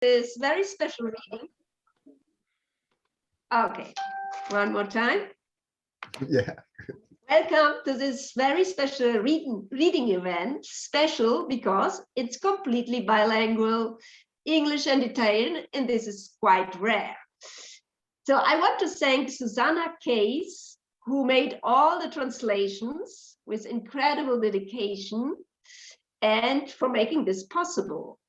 this very special reading. Okay, one more time. Yeah. Welcome to this very special reading event. Special because it's completely bilingual, English and Italian, and this is quite rare. So I want to thank Susana Case, who made all the translations with incredible dedication and for making this possible.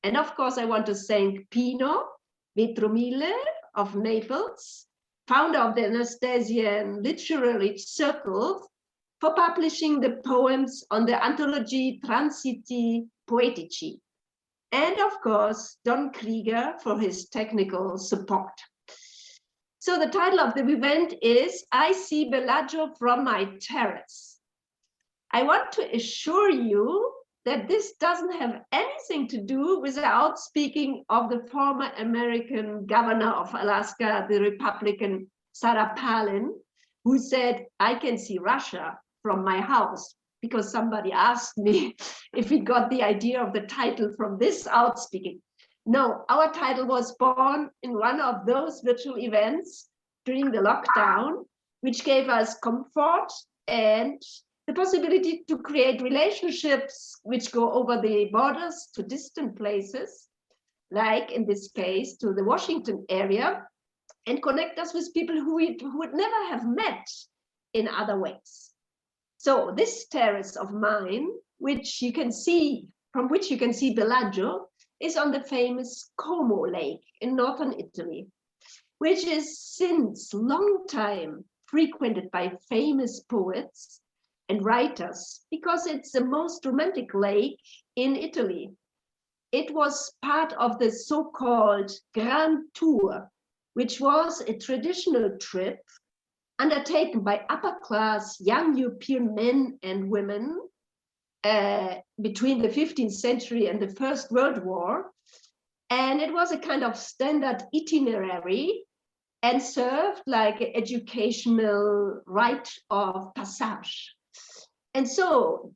And of course, I want to thank Giuseppe Vetromile of Naples, founder of the Anastasian Literary Circle, for publishing the poems on the anthology Transiti Poetici. And of course, Don Krieger for his technical support. So the title of the event is I See Bellagio from My Terrace. I want to assure you that this doesn't have anything to do without speaking of the former American governor of Alaska, the Republican Sarah Palin, who said, I can see Russia from my house, because somebody asked me if we got the idea of the title from this outspeaking. No, our title was born in one of those virtual events during the lockdown, which gave us comfort and the possibility to create relationships which go over the borders to distant places, like in this case, to the Washington area, and connect us with people who would never have met in other ways. So this terrace of mine, which you can see, from which you can see Bellagio, is on the famous Como Lake in northern Italy, which is since long time frequented by famous poets and writers because it's the most romantic lake in Italy. It was part of the so-called Grand Tour, which was a traditional trip undertaken by upper-class young European men and women between the 15th century and the First World War. And it was a kind of standard itinerary and served like an educational rite of passage. And so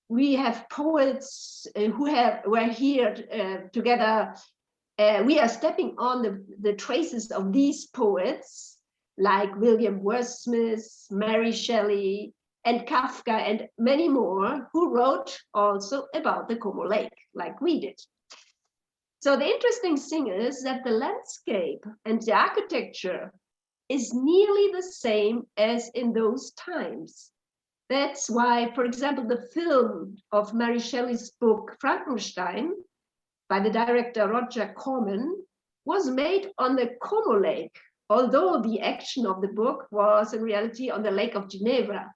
we have poets who were here together. We are stepping on the traces of these poets like William Wordsmith, Mary Shelley, and Kafka, and many more who wrote also about the Como Lake, like we did. So the interesting thing is that the landscape and the architecture is nearly the same as in those times. That's why, for example, the film of Mary Shelley's book Frankenstein by the director Roger Corman was made on the Como Lake, although the action of the book was in reality on the Lake of Geneva.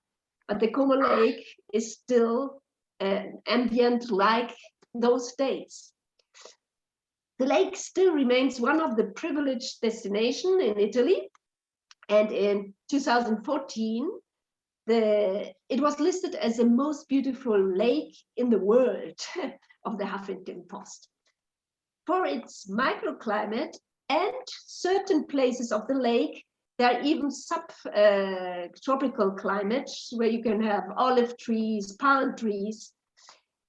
But the Como Lake is still ambient like those days. The lake still remains one of the privileged destinations in Italy. And in 2014, it was listed as the most beautiful lake in the world of the Huffington Post. For its microclimate and certain places of the lake, there are even subtropical climates where you can have olive trees, palm trees,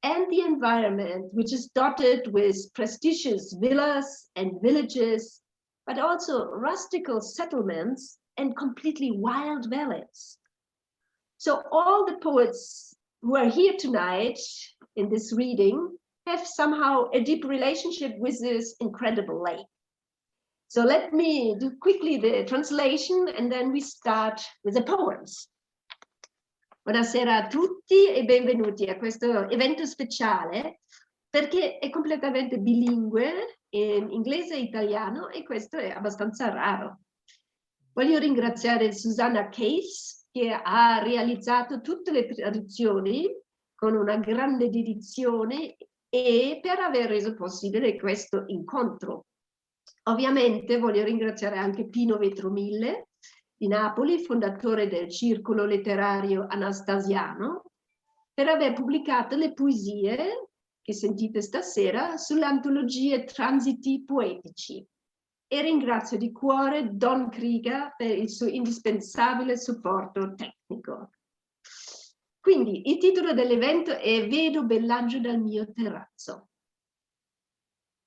and the environment, which is dotted with prestigious villas and villages, but also rustical settlements and completely wild valleys. So all the poets who are here tonight in this reading have somehow a deep relationship with this incredible lake. So let me do quickly the translation and then we start with the poems. Buonasera a tutti e benvenuti a questo evento speciale perché è completamente bilingue in inglese e italiano e questo è abbastanza raro. Voglio ringraziare Susana Case che ha realizzato tutte le traduzioni con una grande dedizione e per aver reso possibile questo incontro. Ovviamente voglio ringraziare anche Giuseppe Vetromile di Napoli, fondatore del circolo letterario anastasiano, per aver pubblicato le poesie che sentite stasera sulle antologie Transiti Poetici. E ringrazio di cuore Don Krieger per il suo indispensabile supporto tecnico. Quindi il titolo dell'evento è Vedo Bellagio dal mio terrazzo.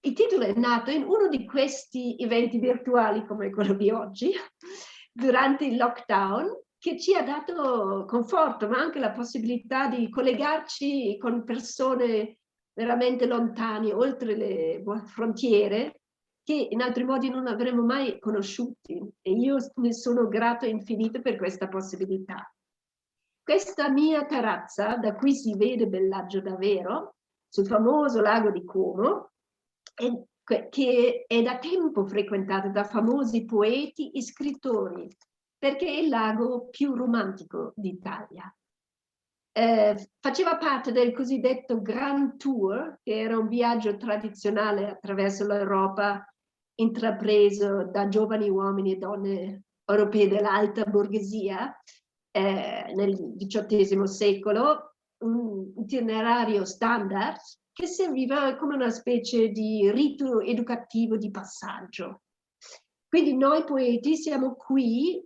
il titolo è nato in uno di questi eventi virtuali come quello di oggi, durante il lockdown, che ci ha dato conforto, ma anche la possibilità di collegarci con persone veramente lontane, oltre le frontiere, che in altri modi non avremmo mai conosciuti. E io ne sono grato infinito per questa possibilità. Questa mia terrazza, da cui si vede Bellagio davvero, sul famoso lago di Como, che è da tempo frequentato da famosi poeti e scrittori, perché è il lago più romantico d'Italia. Faceva parte del cosiddetto Grand Tour, che era un viaggio tradizionale attraverso l'Europa, intrapreso da giovani uomini e donne europei dell'alta borghesia nel XVIII secolo, un itinerario standard che serviva come una specie di rito educativo di passaggio. Quindi noi poeti siamo qui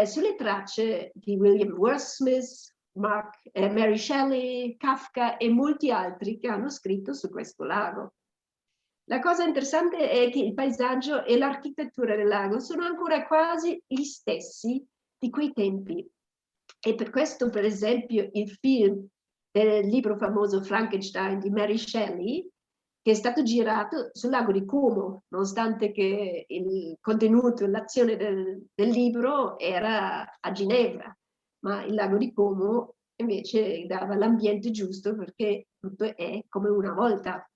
sulle tracce di William Wordsmith, Mary Shelley, Kafka e molti altri che hanno scritto su questo lago. La cosa interessante è che il paesaggio e l'architettura del lago sono ancora quasi gli stessi di quei tempi. E per questo, per esempio, il film del libro famoso Frankenstein di Mary Shelley, che è stato girato sul lago di Como, nonostante che il contenuto, l'azione del libro era a Ginevra, ma il lago di Como invece dava l'ambiente giusto perché tutto è come una volta.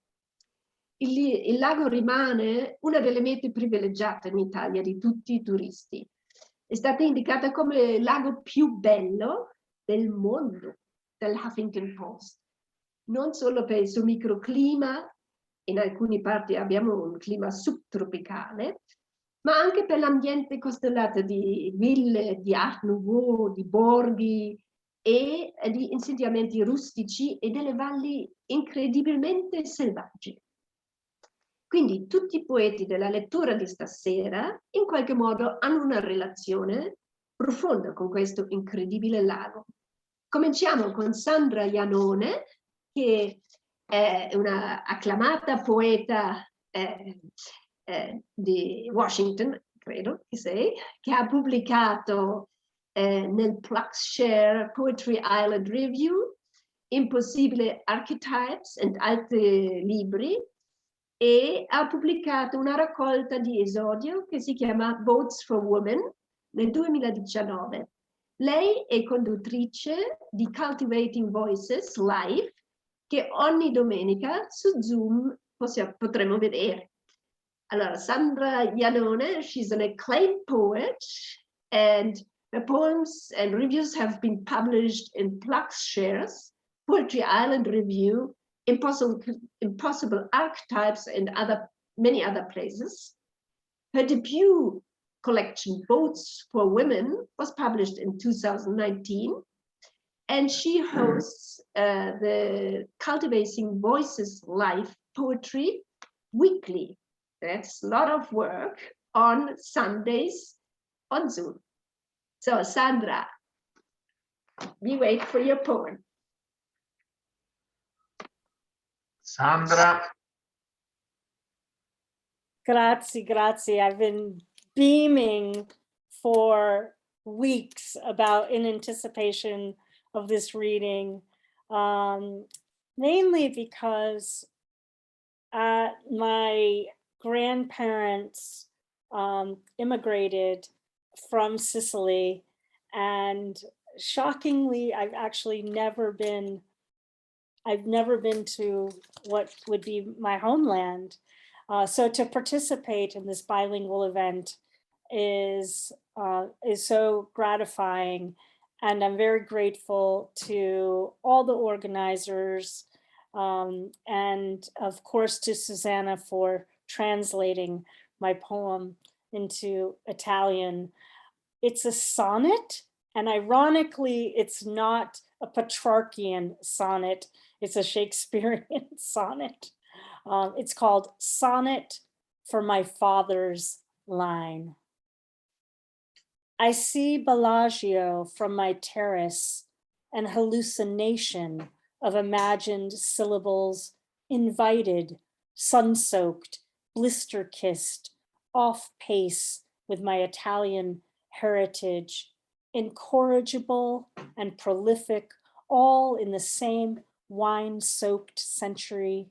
Il lago rimane una delle mete privilegiate in Italia di tutti i turisti. È stata indicata come il lago più bello del mondo dal Huffington Post, non solo per il suo microclima, in alcune parti abbiamo un clima subtropicale, ma anche per l'ambiente costellato di ville, di Art Nouveau, di borghi e di insediamenti rustici e delle valli incredibilmente selvagge. Quindi tutti i poeti della lettura di stasera in qualche modo hanno una relazione profonda con questo incredibile lago. Cominciamo con Sandra Yannone, che è una acclamata poeta di Washington, credo che sei, che ha pubblicato nel Share Poetry Island Review Impossibile Archetypes e altri libri, e ha pubblicato una raccolta di esordio che si chiama Votes for Women nel 2019. Lei è conduttrice di Cultivating Voices Live, che ogni domenica su Zoom potremo vedere. Allora, Sandra Yannone, she's an acclaimed poet, and her poems and reviews have been published in Shares, Poetry Island Review, Impossible Archetypes, and many other places. Her debut collection, Votes for Women, was published in 2019, and she hosts the Cultivating Voices Live Poetry weekly. That's a lot of work on Sundays on Zoom. So, Sandra, we wait for your poem. Sandra. Grazie, grazie. I've been beaming for weeks in anticipation of this reading, mainly because my grandparents immigrated from Sicily, and shockingly, I've never been to what would be my homeland. So to participate in this bilingual event is so gratifying, and I'm very grateful to all the organizers, and of course to Susana for translating my poem into Italian. It's a sonnet, and ironically, it's not a Petrarchian sonnet. It's a Shakespearean sonnet. It's called Sonnet for My Father's Line. I see Bellagio from my terrace, an hallucination of imagined syllables invited sun-soaked, blister-kissed, off pace with my Italian heritage, incorrigible and prolific, all in the same wine-soaked century,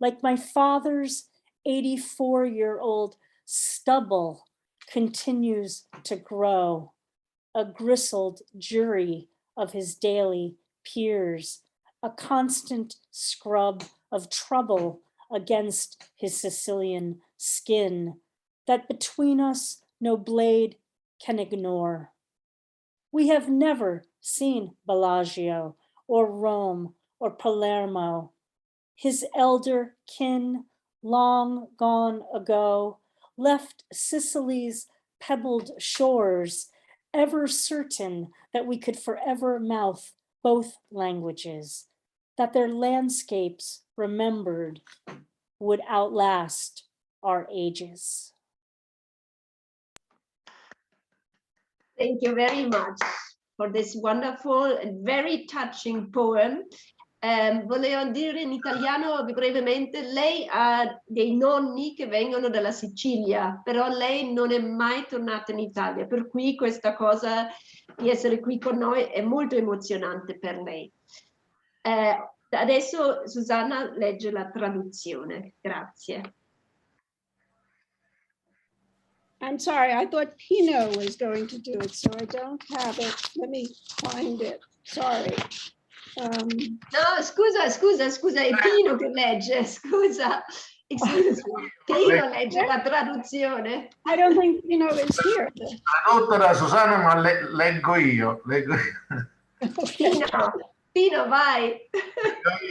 like my father's 84-year-old stubble continues to grow, a gristled jury of his daily peers, a constant scrub of trouble against his Sicilian skin that between us no blade can ignore. We have never seen Bellagio or Rome or Palermo. His elder kin, long gone ago, left Sicily's pebbled shores, ever certain that we could forever mouth both languages, that their landscapes remembered would outlast our ages. Thank you very much for this wonderful and very touching poem. Volevo dire in italiano brevemente, lei ha dei nonni che vengono dalla Sicilia, però lei non è mai tornata in Italia, per cui questa cosa di essere qui con noi è molto emozionante per lei. Adesso Susana legge la traduzione. Grazie. I'm sorry, I thought Pino was going to do it, so I don't have it. Let me find it. Sorry. No, scusa, è Pino che legge, scusa. Excuse me. Pino legge la traduzione. I don't think Pino is here. Tradotto da Susana, ma leggo io. Okay. Pino, vai.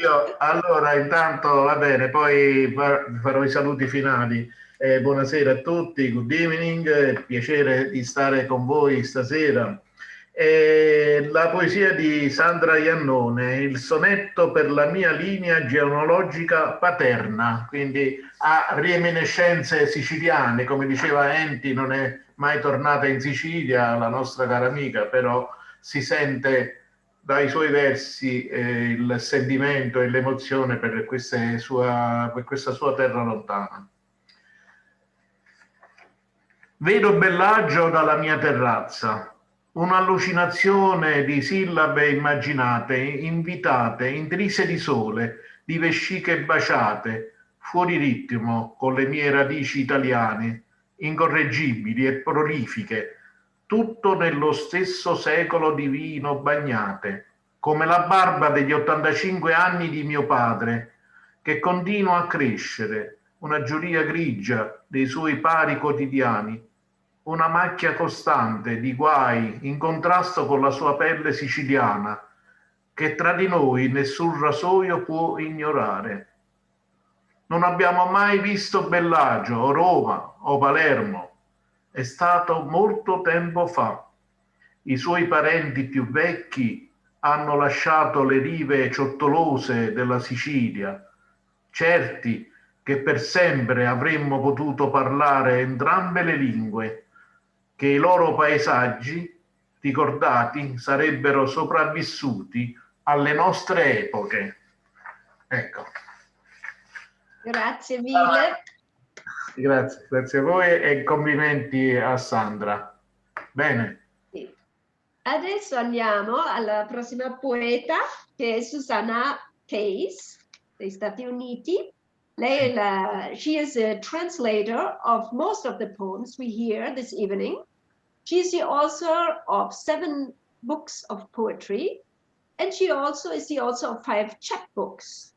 Io. Allora, intanto va bene, poi farò i saluti finali. Buonasera a tutti, good evening, piacere di stare con voi stasera. La poesia di Sandra Yannone, il sonetto per la mia linea genealogica paterna, quindi ha reminiscenze siciliane, come diceva Enti, non è mai tornata in Sicilia, la nostra cara amica, però si sente dai suoi versi il sentimento e l'emozione per questa sua terra lontana. Vedo Bellagio dalla mia terrazza, un'allucinazione di sillabe immaginate, invitate, intrise di sole, di vesciche baciate, fuori ritmo con le mie radici italiane, incorreggibili e prolifiche, tutto nello stesso secolo divino bagnate, come la barba degli 85 anni di mio padre, che continua a crescere, una giuria grigia dei suoi pari quotidiani, una macchia costante di guai in contrasto con la sua pelle siciliana, che tra di noi nessun rasoio può ignorare. Non abbiamo mai visto Bellagio o Roma o Palermo. È stato molto tempo fa. I suoi parenti più vecchi hanno lasciato le rive ciottolose della Sicilia, certi che per sempre avremmo potuto parlare entrambe le lingue, che i loro paesaggi, ricordati, sarebbero sopravvissuti alle nostre epoche. Ecco. Grazie mille. Grazie a voi e complimenti a Sandra. Bene. Sì. Adesso andiamo alla prossima poeta, che è Susana Case, degli Stati Uniti. She is a translator of most of the poems we hear this evening. She is the author of 7 books of poetry, and she also is the author of 5 chapbooks.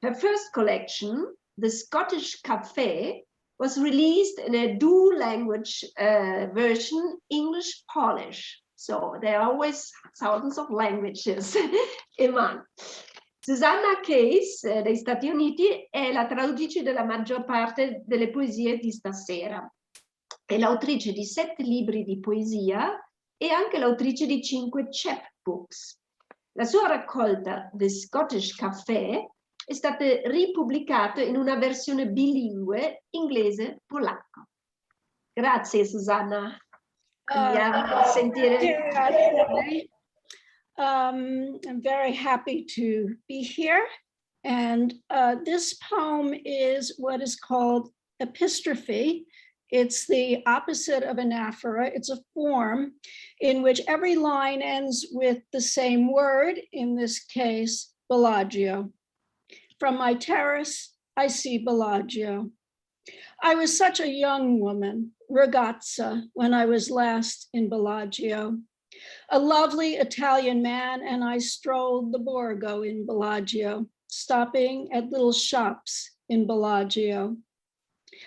Her first collection, The Scottish Café, was released in a dual language version, English-Polish. So there are always thousands of languages in one. Susana Case, degli Stati Uniti, è la traduttrice della maggior parte delle poesie di stasera. È l'autrice di 7 libri di poesia e anche l'autrice di 5 chapbooks. La sua raccolta The Scottish Café è stata ripubblicata in una versione bilingue inglese-polacco. Grazie Susana. Andiamo a sentire. I'm very happy to be here. And this poem is what is called epistrophe. It's the opposite of anaphora. It's a form in which every line ends with the same word, in this case, Bellagio. From my terrace, I see Bellagio. I was such a young woman, ragazza, when I was last in Bellagio. A lovely Italian man and I strolled the Borgo in Bellagio, stopping at little shops in Bellagio.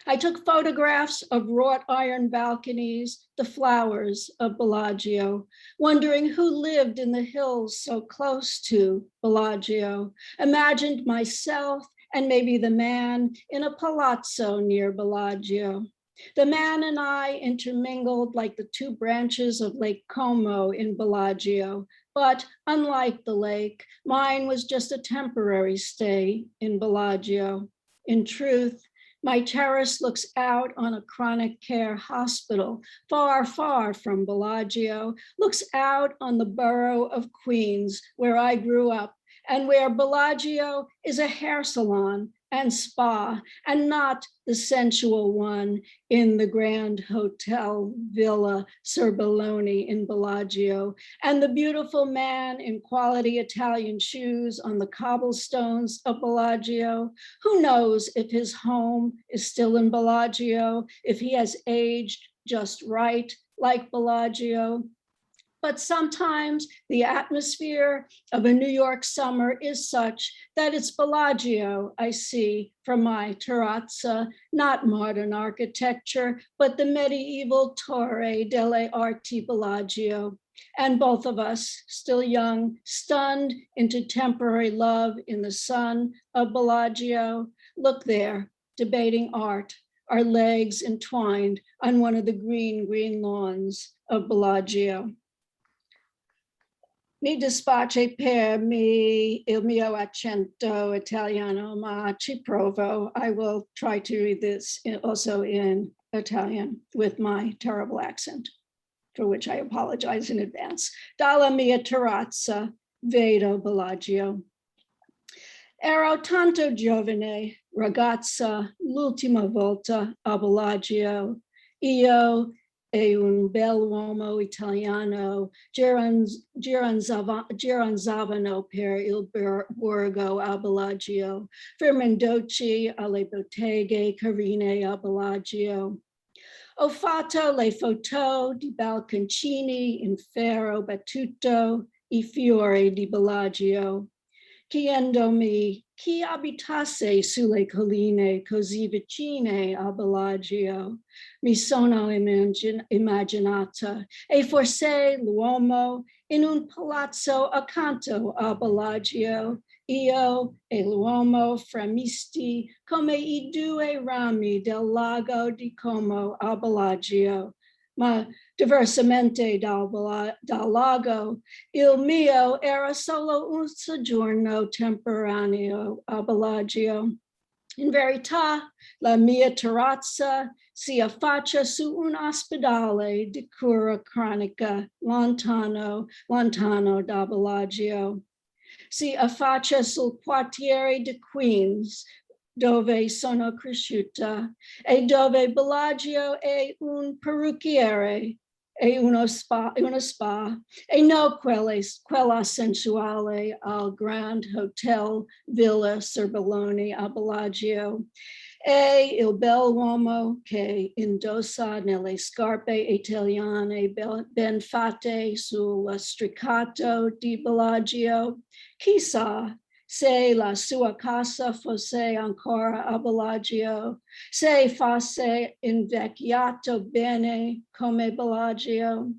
I took photographs of wrought iron balconies, the flowers of Bellagio, wondering who lived in the hills so close to Bellagio, imagined myself and maybe the man in a palazzo near Bellagio. The man and I intermingled like the two branches of Lake Como in Bellagio, but unlike the lake, mine was just a temporary stay in Bellagio. In truth, my terrace looks out on a chronic care hospital, far, far from Bellagio, looks out on the borough of Queens, where I grew up, and where Bellagio is a hair salon and spa, and not the sensual one in the Grand Hotel Villa Serbelloni in Bellagio, and the beautiful man in quality Italian shoes on the cobblestones of Bellagio. Who knows if his home is still in Bellagio, if he has aged just right like Bellagio. But sometimes the atmosphere of a New York summer is such that it's Bellagio I see from my terrazza, not modern architecture, but the medieval Torre delle Arti Bellagio. And both of us, still young, stunned into temporary love in the sun of Bellagio, look there, debating art, our legs entwined on one of the green lawns of Bellagio. Mi dispiace per il mio accento italiano, ma ci provo. I will try to read this also in Italian with my terrible accent, for which I apologize in advance. Dalla mia terrazza vedo Bellagio. Ero tanto giovane, ragazza, l'ultima volta a Bellagio. Io e un bell'uomo italiano giranzavano per il borgo a Bellagio, fermendoci alle botteghe carine a Bellagio. Ho fatto le foto di balconcini in ferro battuto, I fiori di Bellagio, chiedendomi chi abitasse sulle colline così vicine a Bellagio. Mi sono immaginata, e forse l'uomo in un palazzo accanto a Bellagio, io e l'uomo framisti come I due rami del lago di Como a Bellagio. Ma diversamente dal lago, il mio era solo un soggiorno temporaneo a Bellagio. In verità, la mia terrazza si affaccia su un ospedale di cura cronica lontano da Bellagio. Si affaccia sul quartiere di Queens, dove sono cresciuta, e dove Bellagio è un parrucchiere e uno spa, e non quella sensuale al Grand Hotel Villa Serbelloni a Bellagio. E il bell'uomo che indossa nelle scarpe italiane ben fatte sul lastricato di Bellagio. Chissà se la sua casa fosse ancora a Bellagio, se fosse invecchiato bene come Bellagio.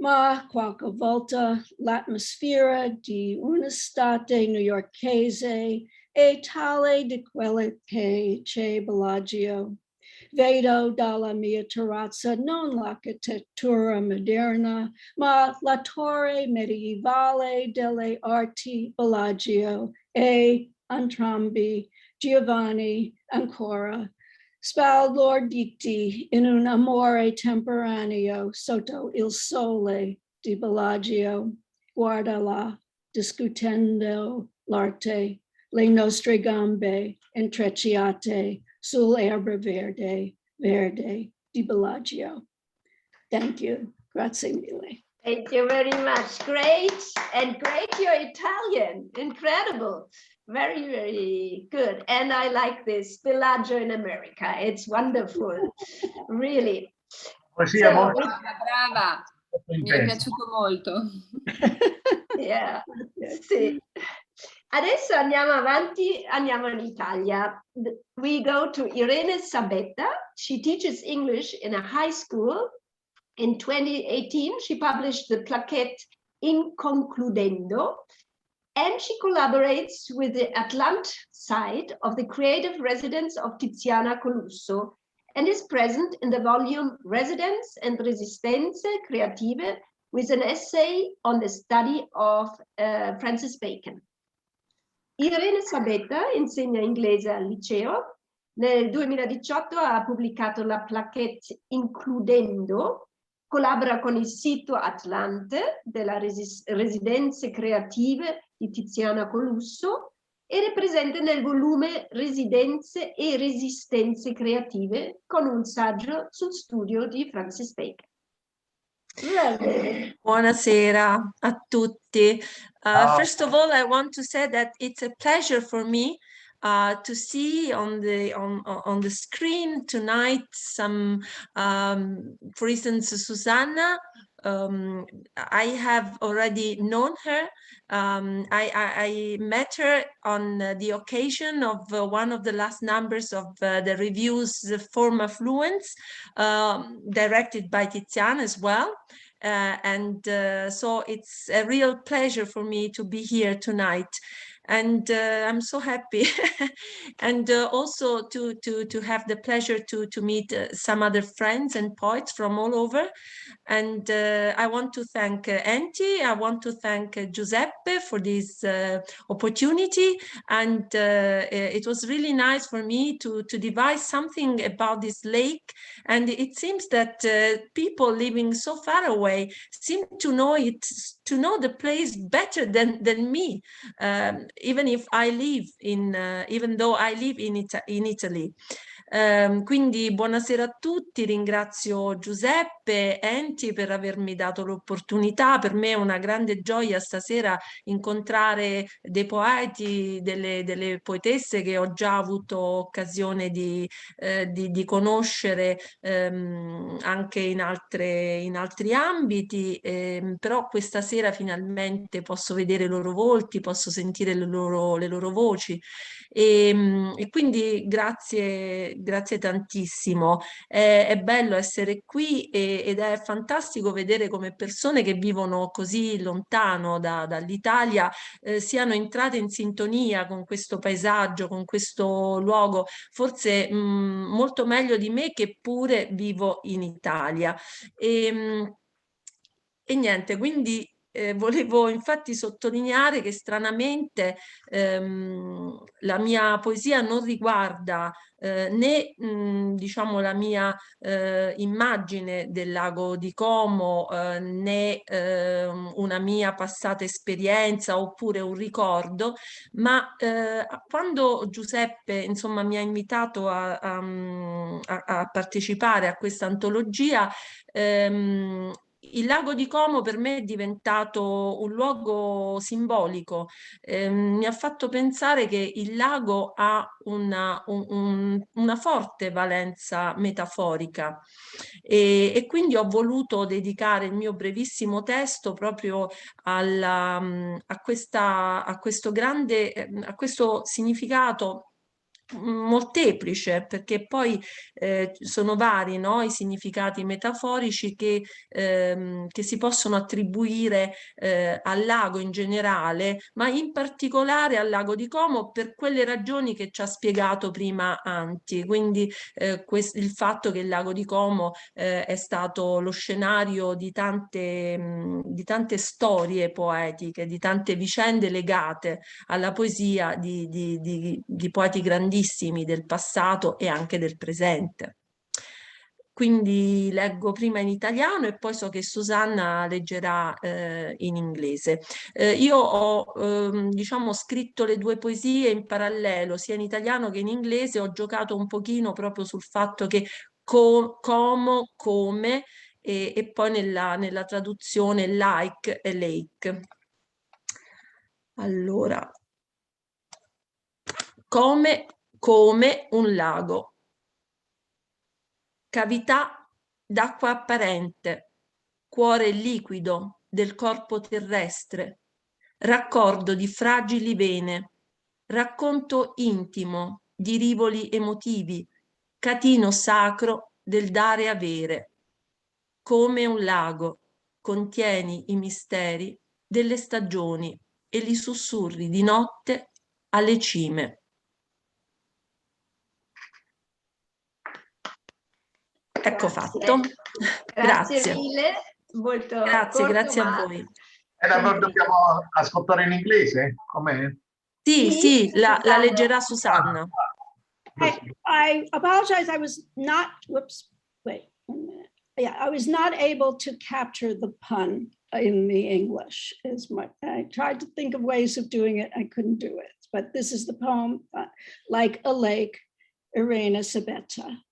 Ma qualche volta l'atmosfera di un'estate newyorkese è tale di quelle che c'è Bellagio. Vedo dalla mia terrazza non l'architettura moderna, ma la torre medievale delle arti Bellagio e entrambi Giovanni ancora spalorditi in un amore temporaneo sotto il sole di Bellagio. Guardala discutendo l'arte le nostre gambe intrecciate sull'erba verde, verde di Bellagio. Thank you. Grazie mille. Thank you very much. Great, and great your Italian. Incredible. Very, very good. And I like this, Bellagio in America. It's wonderful, really. Poesia So, molto Brava, mi è intensa. piaciuto molto. yeah, sì. Adesso andiamo avanti, andiamo in Italia. We go to Irene Sabetta. She teaches English in a high school. In 2018, she published the plaquette In Concludendo, and she collaborates with the Atlant side of the creative residence of Tiziana Colusso, and is present in the volume Residence and Resistenze Creative, with an essay on the study of Francis Bacon. Irene Sabetta insegna inglese al liceo. Nel 2018 ha pubblicato la plaquette Includendo, collabora con il sito Atlante della Residenze Creative di Tiziana Colusso e è presente nel volume Residenze e Resistenze Creative con un saggio sul studio di Francis Bacon. Buonasera a tutti. First of all, I want to say that it's a pleasure for me to see on the screen tonight some, for instance, Susana. I have already known her. I met her on the occasion of one of the last numbers of the reviews, The Form of Fluence, directed by Tiziana as well. So it's a real pleasure for me to be here tonight. And I'm so happy, and also to have the pleasure to meet some other friends and poets from all over. And I want to thank Antje, I want to thank Giuseppe for this opportunity. And it was really nice for me to devise something about this lake. And it seems that people living so far away seem to know it, to know the place better than me, even if I live in, even though I live in Italy. Quindi buonasera a tutti, ringrazio Giuseppe, Antje per avermi dato l'opportunità. Per me è una grande gioia stasera incontrare dei poeti, delle poetesse che ho già avuto occasione di conoscere anche in altri ambiti, però questa sera finalmente posso vedere i loro volti, posso sentire le loro voci e quindi grazie tantissimo. È bello essere qui ed è fantastico vedere come persone che vivono così lontano dall'Italia siano entrate in sintonia con questo paesaggio, con questo luogo, forse molto meglio di me che pure vivo in Italia. E niente, quindi volevo infatti sottolineare che stranamente la mia poesia non riguarda né diciamo la mia immagine del lago di Como né una mia passata esperienza oppure un ricordo, ma quando Giuseppe insomma mi ha invitato a partecipare a questa antologia, il lago di Como per me è diventato un luogo simbolico. Mi ha fatto pensare che il lago ha una forte valenza metaforica e quindi ho voluto dedicare il mio brevissimo testo proprio a questo significato molteplice, perché poi sono vari, no, i significati metaforici che si possono attribuire al lago in generale, ma in particolare al lago di Como per quelle ragioni che ci ha spiegato prima Antje. Quindi il fatto che il lago di Como è stato lo scenario di tante storie poetiche, di tante vicende legate alla poesia di poeti grandissimi del passato e anche del presente. quindi leggo prima in italiano e poi so che Susanna leggerà in inglese. Io ho diciamo scritto le due poesie in parallelo, sia in italiano che in inglese. Ho giocato un pochino proprio sul fatto che como, come, e poi nella traduzione like e lake. Allora, come un lago. Cavità d'acqua apparente, cuore liquido del corpo terrestre, raccordo di fragili vene, racconto intimo di rivoli emotivi, catino sacro del dare avere. Come un lago, contieni i misteri delle stagioni e li sussurri di notte alle cime. Ecco fatto. Grazie mille, molto Grazie, corto, grazie a ma voi. Dobbiamo ascoltare in inglese? Com'è? Sì, sì, la Susanna. leggerà Susanna. I apologize. I was not, whoops, wait 1 minute. Yeah, I was not able to capture the pun in the English. I tried to think of ways of doing it. I couldn't do it. But this is the poem, Like a Lake, Irene Sabetta.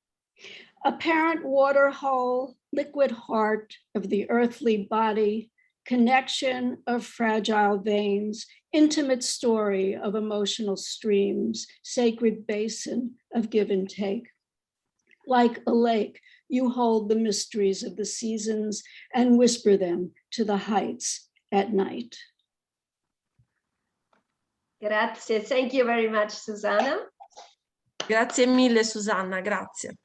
Apparent water hole, liquid heart of the earthly body, connection of fragile veins, intimate story of emotional streams, sacred basin of give and take. Like a lake, you hold the mysteries of the seasons and whisper them to the heights at night. Grazie, thank you very much, Susanna. Grazie mille, Susanna, grazie.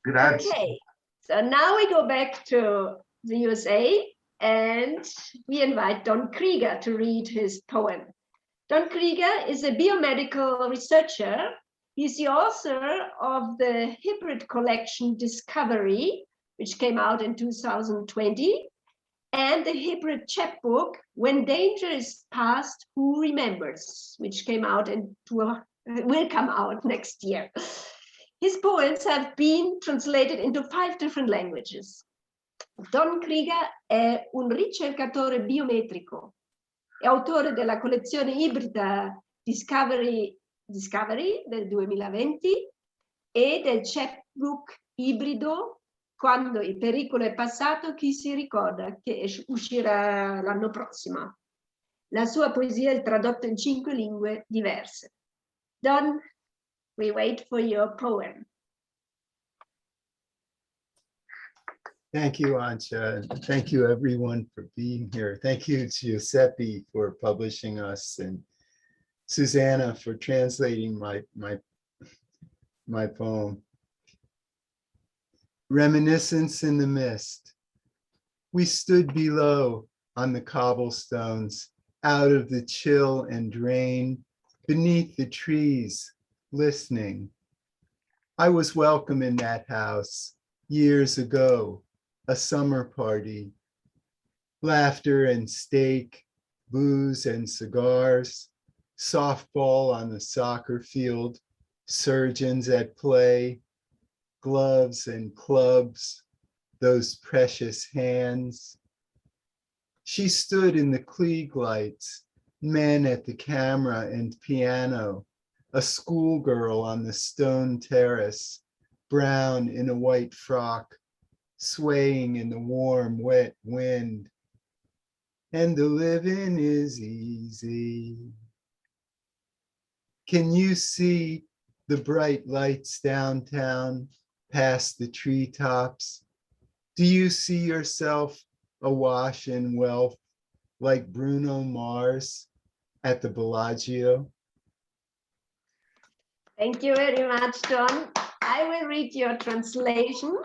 Grazie. Okay, so now we go back to the USA and we invite Don Krieger to read his poem. Don Krieger is a biomedical researcher. He's the author of the hybrid collection Discovery, which came out in 2020, and the hybrid chapbook When Danger is Past, Who Remembers, which came out will come out next year. His poems have been translated into 5 different languages. Don Krieger è un ricercatore biometrico, è autore della collezione ibrida Discovery del 2020 e del chapbook ibrido Quando il pericolo è passato, chi si ricorda, che uscirà l'anno prossimo. La sua poesia è tradotta in 5 lingue diverse. Don, we wait for your poem. Thank you, Antje. Thank you, everyone, for being here. Thank you, Giuseppe, for publishing us, and Susanna for translating my poem. Reminiscence in the mist. We stood below on the cobblestones, out of the chill and rain, beneath the trees, listening. I was welcome in that house years ago, a summer party. Laughter and steak, booze and cigars, softball on the soccer field, surgeons at play, gloves and clubs, those precious hands. She stood in the Klieg lights, men at the camera and piano, a schoolgirl on the stone terrace, brown in a white frock, swaying in the warm, wet wind. And the living is easy. Can you see the bright lights downtown, past the treetops? Do you see yourself awash in wealth like Bruno Mars at the Bellagio? Thank you very much, Don. I will read your translation.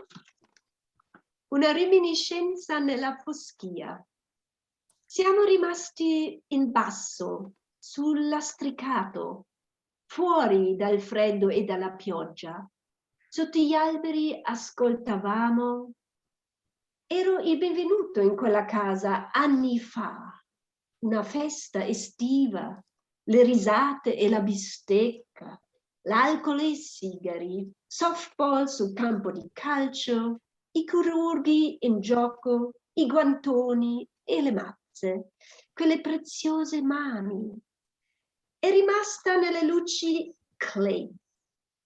Una reminiscenza nella foschia. Siamo rimasti in basso, sul lastricato, fuori dal freddo e dalla pioggia. Sotto gli alberi ascoltavamo. Ero il benvenuto in quella casa anni fa. Una festa estiva, le risate e la bistecca, l'alcol e i sigari, softball sul campo di calcio, i chirurghi in gioco, i guantoni e le mazze, quelle preziose mani. È rimasta nelle luci Clay.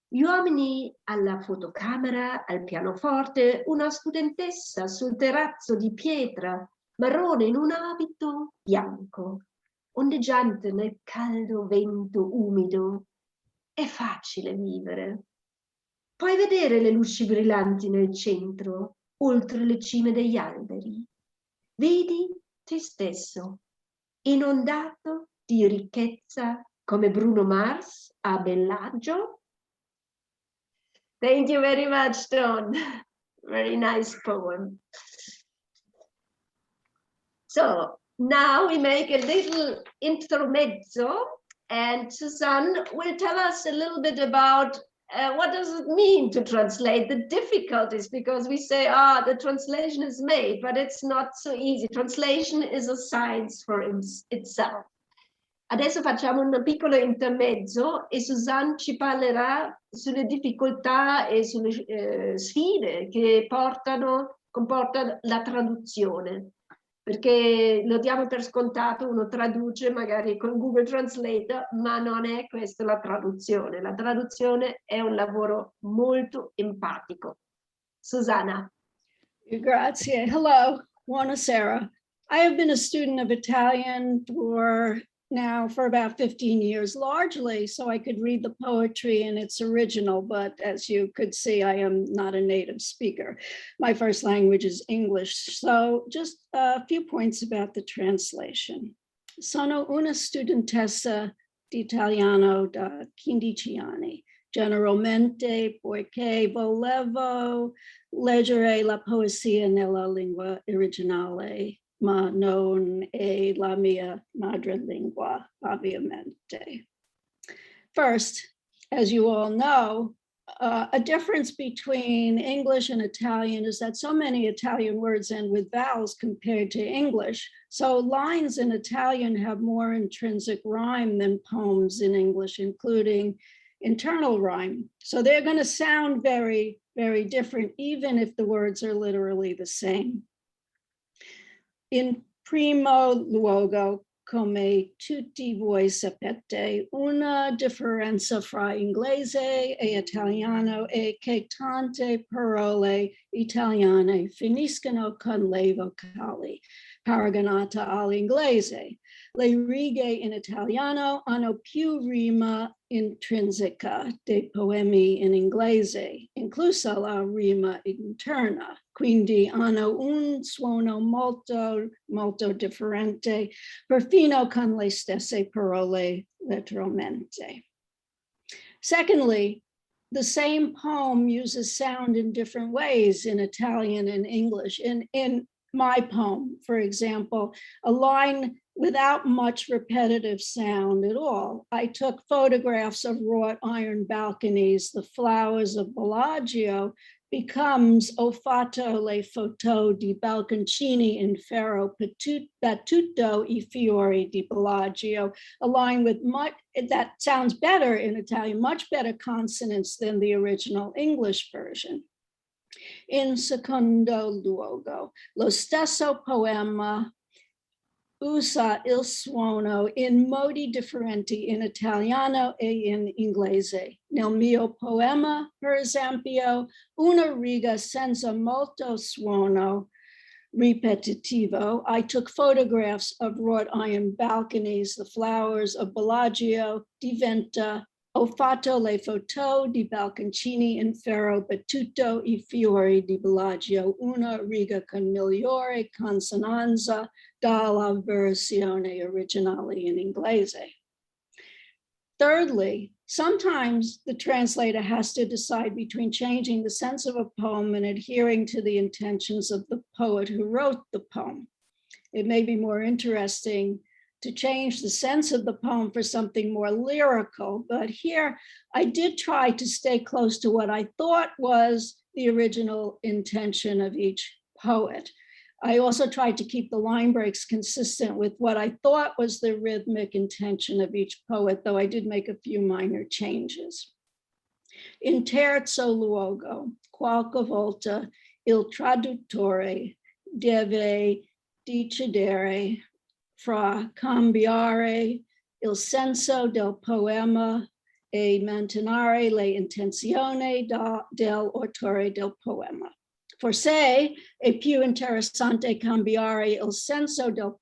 Gli uomini alla fotocamera, al pianoforte, una studentessa sul terrazzo di pietra, marrone in un abito bianco, ondeggiante nel caldo vento umido. È facile vivere. Puoi vedere le luci brillanti nel centro, oltre le cime degli alberi. Vedi te stesso, inondato di ricchezza come Bruno Mars a Bellagio. Thank you very much, Dawn. Very nice poem. So now we make a little intermezzo, and Susana will tell us a little bit about what does it mean to translate, the difficulties, because we say, the translation is made, but it's not so easy. Translation is a science for itself. Adesso facciamo un piccolo intermezzo e Susana ci parlerà sulle difficoltà e sulle sfide che comporta la traduzione, perché lo diamo per scontato, uno traduce magari con Google Translate, ma non è questa la traduzione. La traduzione è un lavoro molto empatico. Susana. Grazie. Hello, buonasera. I have been a student of Italian for about 15 years, largely so I could read the poetry in its original, but as you could see, I am not a native speaker. My first language is English, so just a few points about the translation. Sono una studentessa di italiano da 15 anni. Generalmente poiché volevo leggere la poesia nella lingua originale, ma non è la mia madrelingua, ovviamente. First, as you all know, a difference between English and Italian is that so many Italian words end with vowels compared to English. So lines in Italian have more intrinsic rhyme than poems in English, including internal rhyme. So they're going to sound very, very different, even if the words are literally the same. In primo luogo, come tutti voi sapete, una differenza fra inglese e italiano è che tante parole italiane finiscono con le vocali, paragonate all'inglese. Le righe in italiano hanno più rima intrinseca dei poemi in inglese, inclusa la rima interna, quindi hanno un suono molto, molto differente, perfino con le stesse parole letteralmente. Secondly, the same poem uses sound in different ways in Italian and English. In my poem, for example, a line without much repetitive sound at all. I took photographs of wrought iron balconies. The flowers of Bellagio becomes Ho fatto le foto di balconcini in ferro battuto I fiori di Bellagio, a line with much, that sounds better in Italian, much better consonants than the original English version. In secondo luogo, lo stesso poema usa il suono in modi differenti in italiano e in inglese. Nel mio poema, per esempio, una riga senza molto suono ripetitivo. I took photographs of wrought iron balconies, the flowers of Bellagio, diventa Ho fatto le foto di balconcini in ferro battuto I fiori di Bellagio, una riga con migliore consonanza dalla versione originale in inglese. Thirdly, sometimes the translator has to decide between changing the sense of a poem and adhering to the intentions of the poet who wrote the poem. It may be more interesting to change the sense of the poem for something more lyrical, but here I did try to stay close to what I thought was the original intention of each poet. I also tried to keep the line breaks consistent with what I thought was the rhythmic intention of each poet, though I did make a few minor changes. In terzo luogo, qualche volta il traduttore deve decidere fra cambiare il senso del poema e mantenere le intenzioni dell'autore del poema. Forse è più interessante cambiare il senso del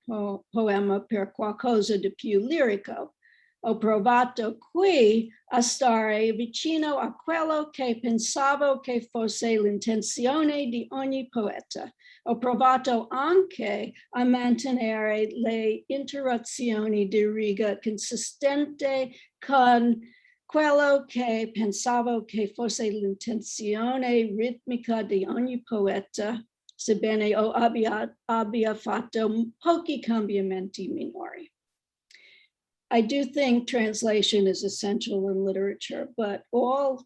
poema per qualcosa di più lirico. Ho provato qui a stare vicino a quello che pensavo che fosse l'intenzione di ogni poeta. Ho provato anche a mantenere le interazioni di riga consistente con quello che pensavo che fosse l'intenzione ritmica di ogni poeta, sebbene abbia fatto pochi cambiamenti minori. I do think translation is essential in literature, but all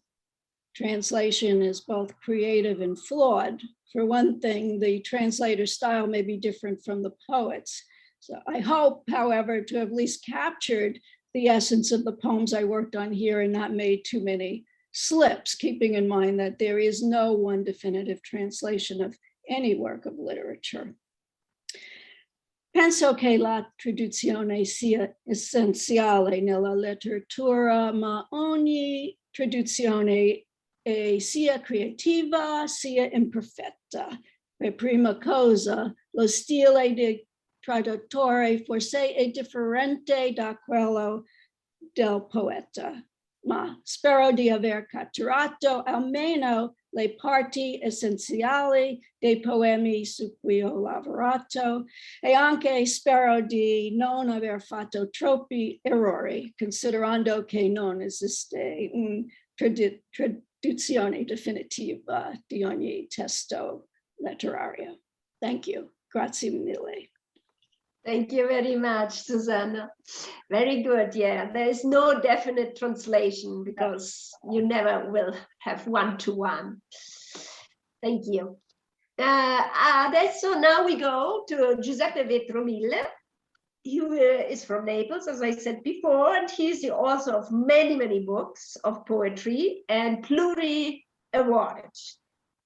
translation is both creative and flawed. For one thing, the translator's style may be different from the poet's. So I hope, however, to have at least captured the essence of the poems I worked on here and not made too many slips, keeping in mind that there is no one definitive translation of any work of literature. Penso che la traduzione sia essenziale nella letteratura, ma ogni traduzione è sia creativa sia imperfetta. Per prima cosa, lo stile di traduttore forse è differente da quello del poeta, ma spero di aver catturato almeno le parti essenziali dei poemi su cui ho lavorato e anche spero di non aver fatto troppi errori, considerando che non esiste una traduzione definitiva di ogni testo letterario. Thank you. Grazie mille. Thank you very much, Susana. Very good. Yeah, there is no definite translation because you never will have one-to-one. Thank you. Adesso now we go to Giuseppe Vetromile. He is from Naples, as I said before, and he's the author of many, many books of poetry and pluri-awarded.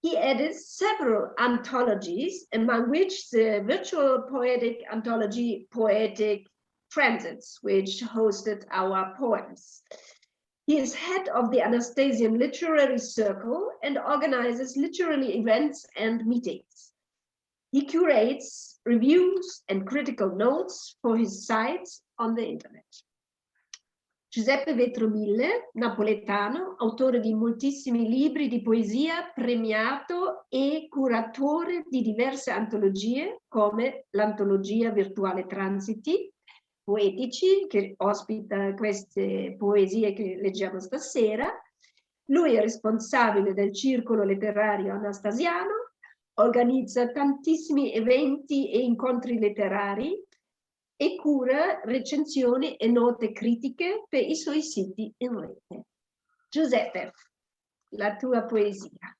He added several anthologies, among which the virtual poetic anthology Poetic Transits, which hosted our poems. He is head of the Anastasian Literary Circle and organizes literary events and meetings. He curates reviews and critical notes for his sites on the internet. Giuseppe Vetromile, napoletano, autore di moltissimi libri di poesia, premiato e curatore di diverse antologie come l'antologia virtuale Transiti Poetici, che ospita queste poesie che leggiamo stasera. Lui è responsabile del circolo letterario anastasiano, organizza tantissimi eventi e incontri letterari e cura recensioni e note critiche per i suoi siti in rete. Giuseppe, la tua poesia.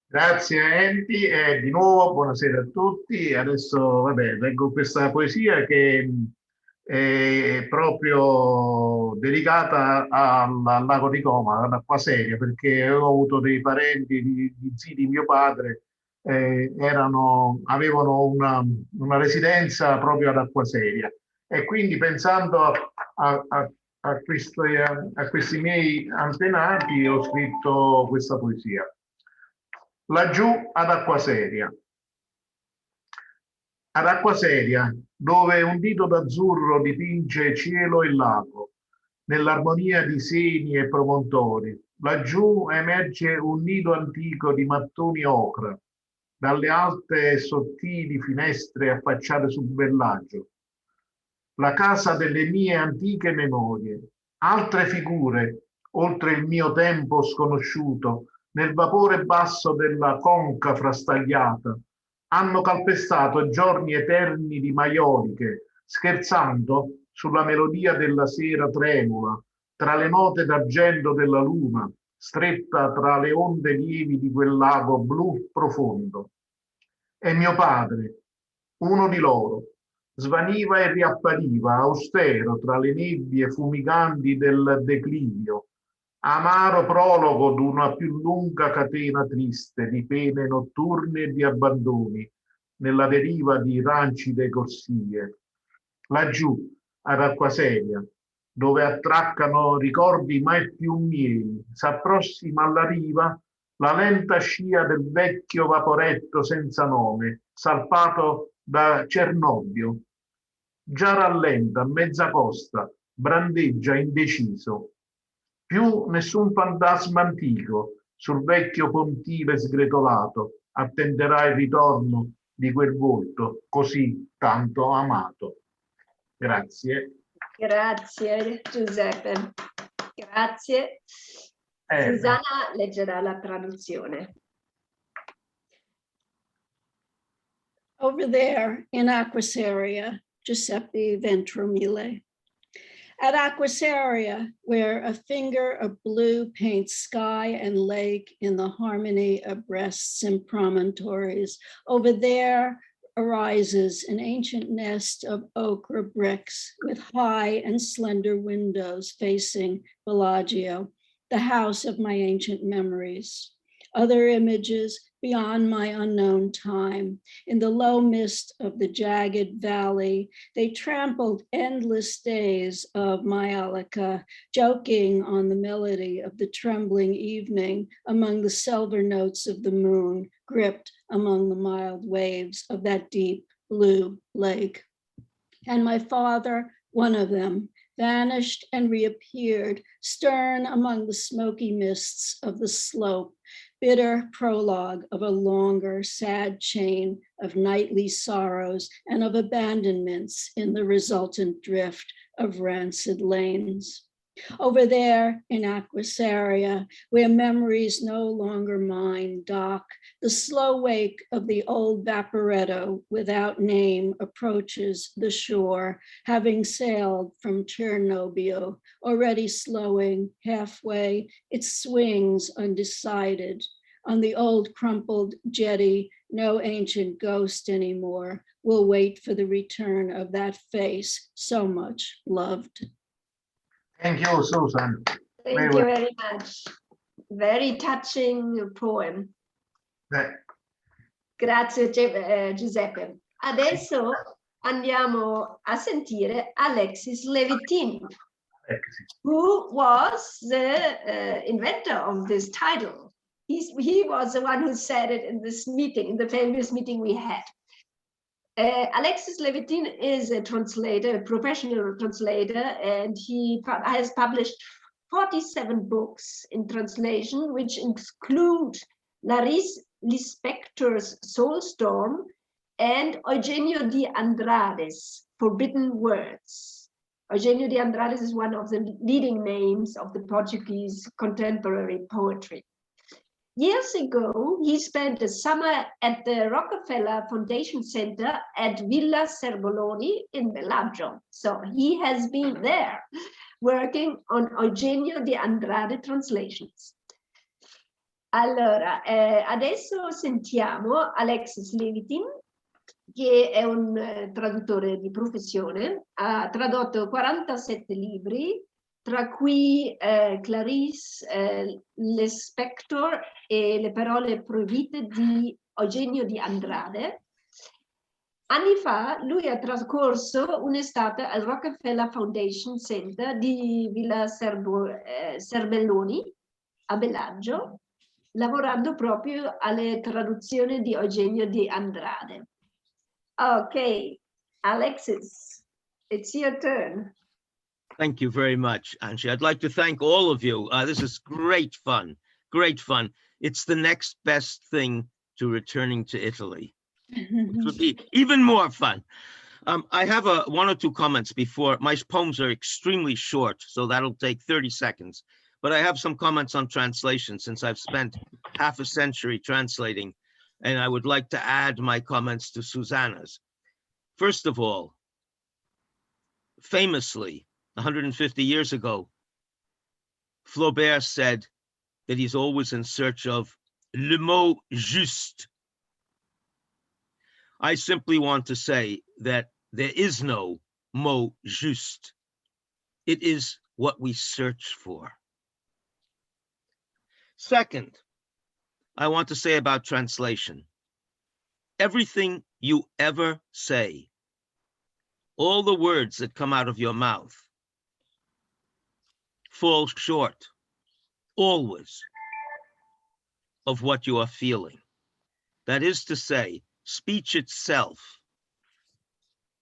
Grazie Enti e di nuovo buonasera a tutti. Adesso leggo questa poesia che è proprio dedicata al lago di Como, all'acqua seria, perché ho avuto dei parenti di zii di mio padre, avevano una residenza proprio ad acqua seria. E quindi pensando a questi miei antenati ho scritto questa poesia. Laggiù ad acqua seria. Ad acqua seria, dove un dito d'azzurro dipinge cielo e lago, nell'armonia di seni e promontori, laggiù emerge un nido antico di mattoni ocra, dalle alte e sottili finestre affacciate sul Bellagio. La casa delle mie antiche memorie, altre figure, oltre il mio tempo sconosciuto, nel vapore basso della conca frastagliata, hanno calpestato giorni eterni di maioliche, scherzando sulla melodia della sera tremula, tra le note d'argento della luna, stretta tra le onde lievi di quel lago blu profondo. E mio padre, uno di loro, svaniva e riappariva, austero tra le nebbie fumiganti del declivio, Amaro prologo d'una più lunga catena triste di pene notturne e di abbandoni nella deriva di rancide corsie. Laggiù, ad Acquaseria, dove attraccano ricordi mai più miei, s'approssima alla riva la lenta scia del vecchio vaporetto senza nome, salpato da Cernobbio. Già rallenta a mezza costa, brandeggia indeciso. Più nessun fantasma antico sul vecchio pontile sgretolato attenderà il ritorno di quel volto così tanto amato. Grazie. Grazie Giuseppe. Grazie. Susana leggerà la traduzione. Over there in Acquaseria, Giuseppe Vetromile. At Acquaseria, where a finger of blue paints sky and lake in the harmony of breasts and promontories, over there arises an ancient nest of ochre bricks with high and slender windows facing Bellagio, the house of my ancient memories. Other images beyond my unknown time. In the low mist of the jagged valley, they trampled endless days of Maiolica, joking on the melody of the trembling evening among the silver notes of the moon, gripped among the mild waves of that deep blue lake. And my father, one of them, vanished and reappeared, stern among the smoky mists of the slope, bitter prologue of a longer, sad chain of nightly sorrows and of abandonments in the resultant drift of rancid lanes. Over there in Acquaseria, where memories no longer mine dock, the slow wake of the old Vaporetto without name approaches the shore, having sailed from Cernobbio, already slowing halfway, it swings undecided. On the old crumpled jetty, no ancient ghost anymore will wait for the return of that face so much loved. Thank you, Susan. Thank you very much. Very touching poem. Grazie Giuseppe. Adesso andiamo a sentire Alexis Levitin, who was the inventor of this title. He was the one who said it in this meeting, in the famous meeting we had. Alexis Levitin is a translator, a professional translator, and he has published 47 books in translation, which include Clarice Lispector's Soulstorm and Eugenio de Andrade's Forbidden Words. Eugenio de Andrade is one of the leading names of the Portuguese contemporary poetry. Years ago, he spent a summer at the Rockefeller Foundation Center at Villa Serboloni in Bellagio. So he has been there working on Eugenio de Andrade translations. Allora, adesso sentiamo Alexis Levitin, che è un traduttore di professione, ha tradotto 47 libri, tra cui Clarice Lispector e le parole proibite di Eugenio de Andrade. Anni fa lui ha trascorso un'estate al Rockefeller Foundation Center di Villa Serbelloni a Bellagio, lavorando proprio alle traduzioni di Eugenio de Andrade. Okay, Alexis, it's your turn. Thank you very much, Antje. I'd like to thank all of you. This is great fun, great fun. It's the next best thing to returning to Italy, which would be even more fun. I have one or two comments before. My poems are extremely short, so that'll take 30 seconds. But I have some comments on translation since I've spent half a century translating, and I would like to add my comments to Susana's. First of all, famously, 150 years ago, Flaubert said that he's always in search of le mot juste. I simply want to say that there is no mot juste. It is what we search for. Second, I want to say about translation. Everything you ever say, all the words that come out of your mouth, fall short, always, of what you are feeling. That is to say, speech itself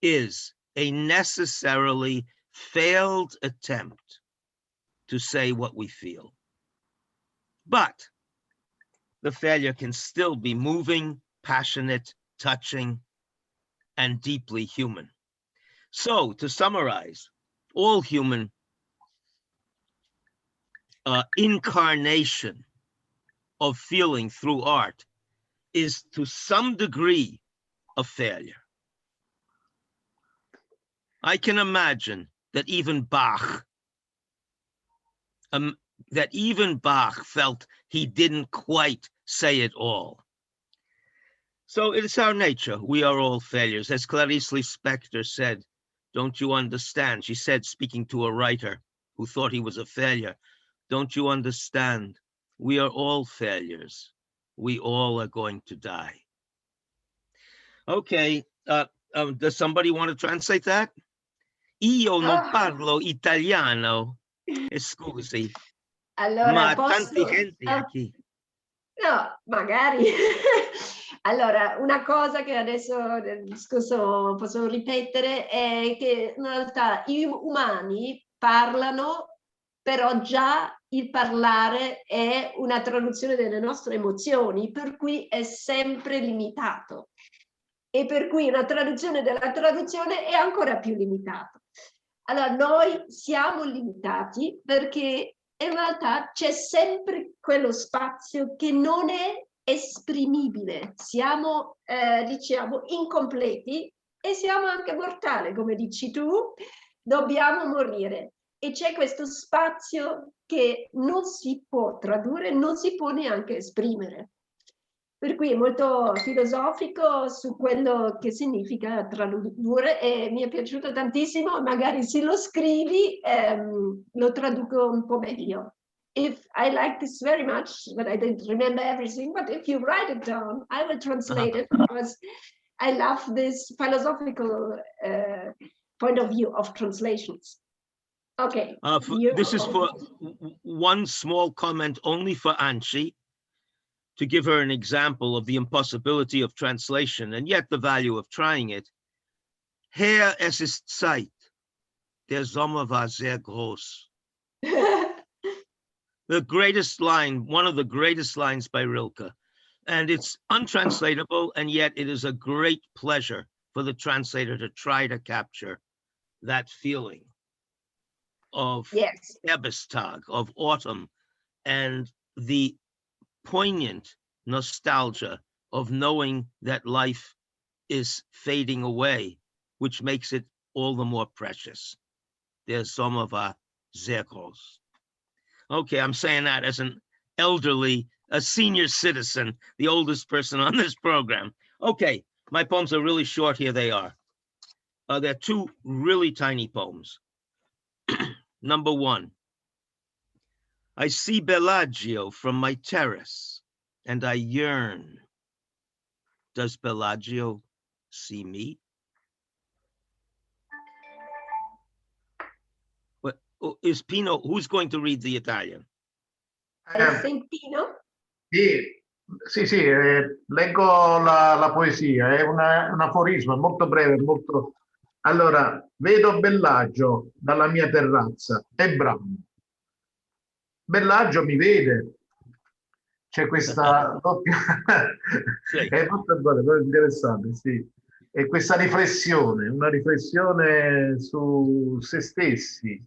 is a necessarily failed attempt to say what we feel. But the failure can still be moving, passionate, touching, and deeply human. So, to summarize, all human incarnation of feeling through art is to some degree a failure. I can imagine that even Bach felt he didn't quite say it all. So it is our nature. We are all failures. As Clarice Lispector said, don't you understand? She said, speaking to a writer who thought he was a failure, don't you understand? We are all failures. We all are going to die. Okay, does somebody want to translate that? Io non parlo italiano. Scusi. Allora, Ma posso... tanta gente aquí. No, magari. Allora, una cosa che adesso nel discorso posso ripetere è che in realtà gli umani parlano, però già il parlare è una traduzione delle nostre emozioni, per cui è sempre limitato. E per cui una traduzione della traduzione è ancora più limitata. Allora, noi siamo limitati perché in realtà c'è sempre quello spazio che non è esprimibile. Siamo, diciamo, incompleti e siamo anche mortali, come dici tu, dobbiamo morire. E c'è questo spazio che non si può tradurre, non si può neanche esprimere. Per cui è molto filosofico su quello che significa tradurre e mi è piaciuto tantissimo, magari se lo scrivi lo traduco un po' meglio. If I like this very much, but I didn't remember everything, but if you write it down, I will translate it because I love this philosophical point of view of translations. Okay. This is for one small comment only for Antje, to give her an example of the impossibility of translation and yet the value of trying it. Her es ist Zeit. Der Sommer war sehr groß. The greatest line, one of the greatest lines by Rilke. And it's untranslatable, and yet it is a great pleasure for the translator to try to capture that feeling of Ebbestag, of autumn, and the poignant nostalgia of knowing that life is fading away, which makes it all the more precious. Der Sommer war sehr groß. Okay, I'm saying that as an elderly, a senior citizen, the oldest person on this program. Okay, my poems are really short. Here they are. They're two really tiny poems. Number one. I see Bellagio from my terrace, and I yearn. Does Bellagio see me? What is Pino? Who's going to read the Italian? I think Pino. Sì, leggo la poesia, è un aforisma molto breve, molto... Allora, vedo Bellagio dalla mia terrazza, è bravo. Bellagio mi vede, c'è questa doppia, è molto interessante, sì. E questa riflessione, una riflessione su se stessi.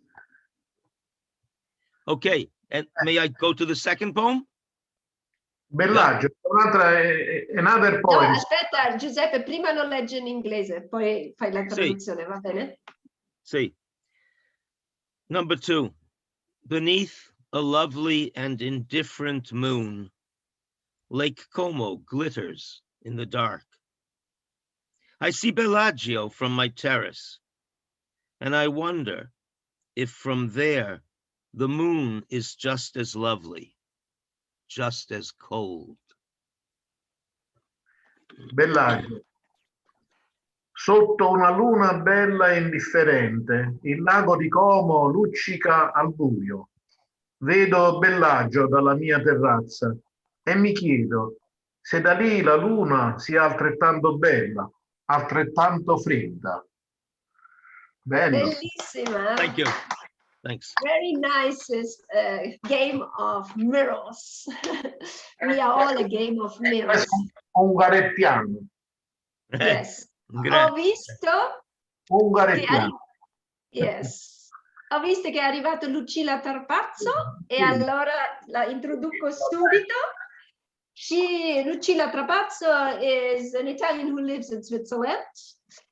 Okay, and may I go to the second poem? Bellagio, another poem. No, aspetta, Giuseppe, prima lo legge in inglese, poi fai la traduzione, va bene? Sì. Number two, beneath a lovely and indifferent moon, Lake Como glitters in the dark. I see Bellagio from my terrace, and I wonder if from there the moon is just as lovely, just as cold. Bellagio. Sotto una luna bella e indifferente, il lago di Como luccica al buio. Vedo Bellagio dalla mia terrazza e mi chiedo se da lì la luna sia altrettanto bella, altrettanto fredda. Bello. Bellissima. Thank you. Thanks. Very nice game of mirrors. We are all a game of mirrors. Ungarettiano. Yes. Grazie. Ho visto Ungarettiano. yes. Ho visto che è arrivato Lucilla Trapazzo e allora la introduco subito. Lucilla Trapazzo is an Italian who lives in Switzerland.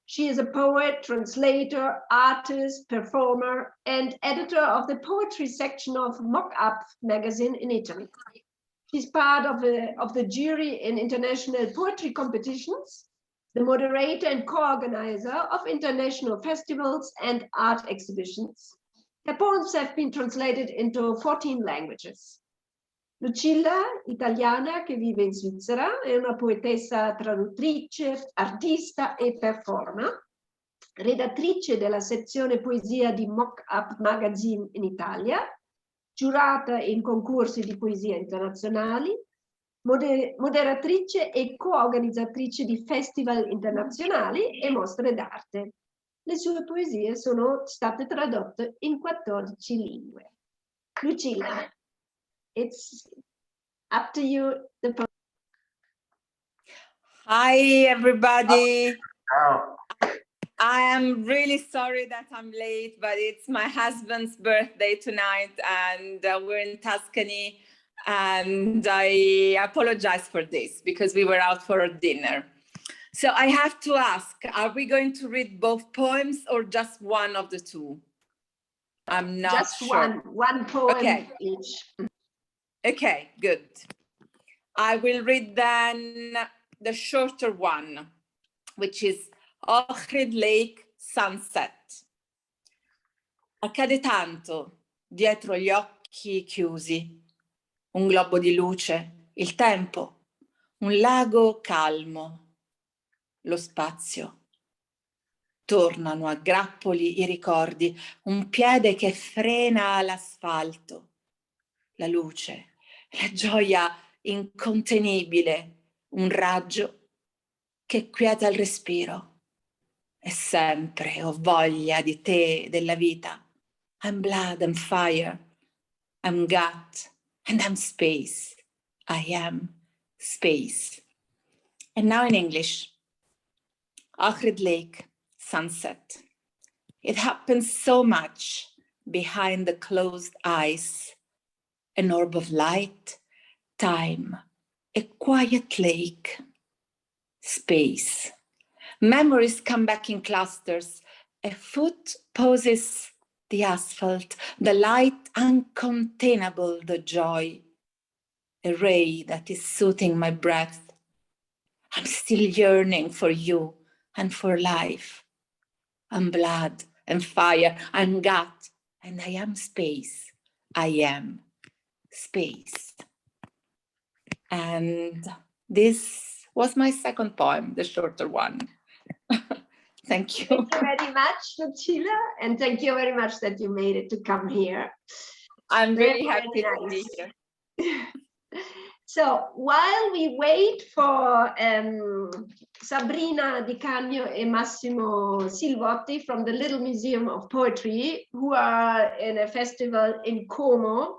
She is a poet, translator, artist, performer, and editor of the poetry section of Mock-Up magazine in Italy. She's part of the jury in international poetry competitions, the moderator and co-organizer of international festivals and art exhibitions. Her poems have been translated into 14 languages. Lucilla, italiana che vive in Svizzera, è una poetessa, traduttrice, artista e performer, redattrice della sezione poesia di Mock-Up Magazine in Italia, giurata in concorsi di poesia internazionali, moderatrice e co-organizzatrice di festival internazionali e mostre d'arte. Le sue poesie sono state tradotte in 14 lingue. Lucilla, it's up to you. Hi, everybody. Ciao. I am really sorry that I'm late, but it's my husband's birthday tonight, and we're in Tuscany, and I apologize for this because we were out for a dinner. So I have to ask, are we going to read both poems or just one of the two? I'm not just sure. One poem Okay. each. Okay, good. I will read then the shorter one, which is Ohrid Lake Sunset. Accade tanto dietro gli occhi chiusi, un globo di luce, il tempo, un lago calmo, lo spazio. Tornano a grappoli i ricordi, un piede che frena l'asfalto, la luce, la gioia incontenibile, un raggio che quieta il respiro. E sempre ho voglia di te, della vita. I'm blood and fire. I'm gut and I'm space. I am space. And now in English. Ohrid Lake, sunset. It happens so much behind the closed eyes. An orb of light, time, a quiet lake, space. Memories come back in clusters. A foot poses the asphalt, the light uncontainable, the joy. A ray that is soothing my breath. I'm still yearning for you and for life. I'm blood and fire, I'm gut, and I am space. I am space. And this was my second poem, the shorter one. Thank you. Thank you very much, Lucilla, and thank you very much that you made it to come here. I'm Very, really happy very to be nice. here. So while we wait for Sabrina Di Cagno and Massimo Silvotti from the Little Museum of Poetry, who are in a festival in Como,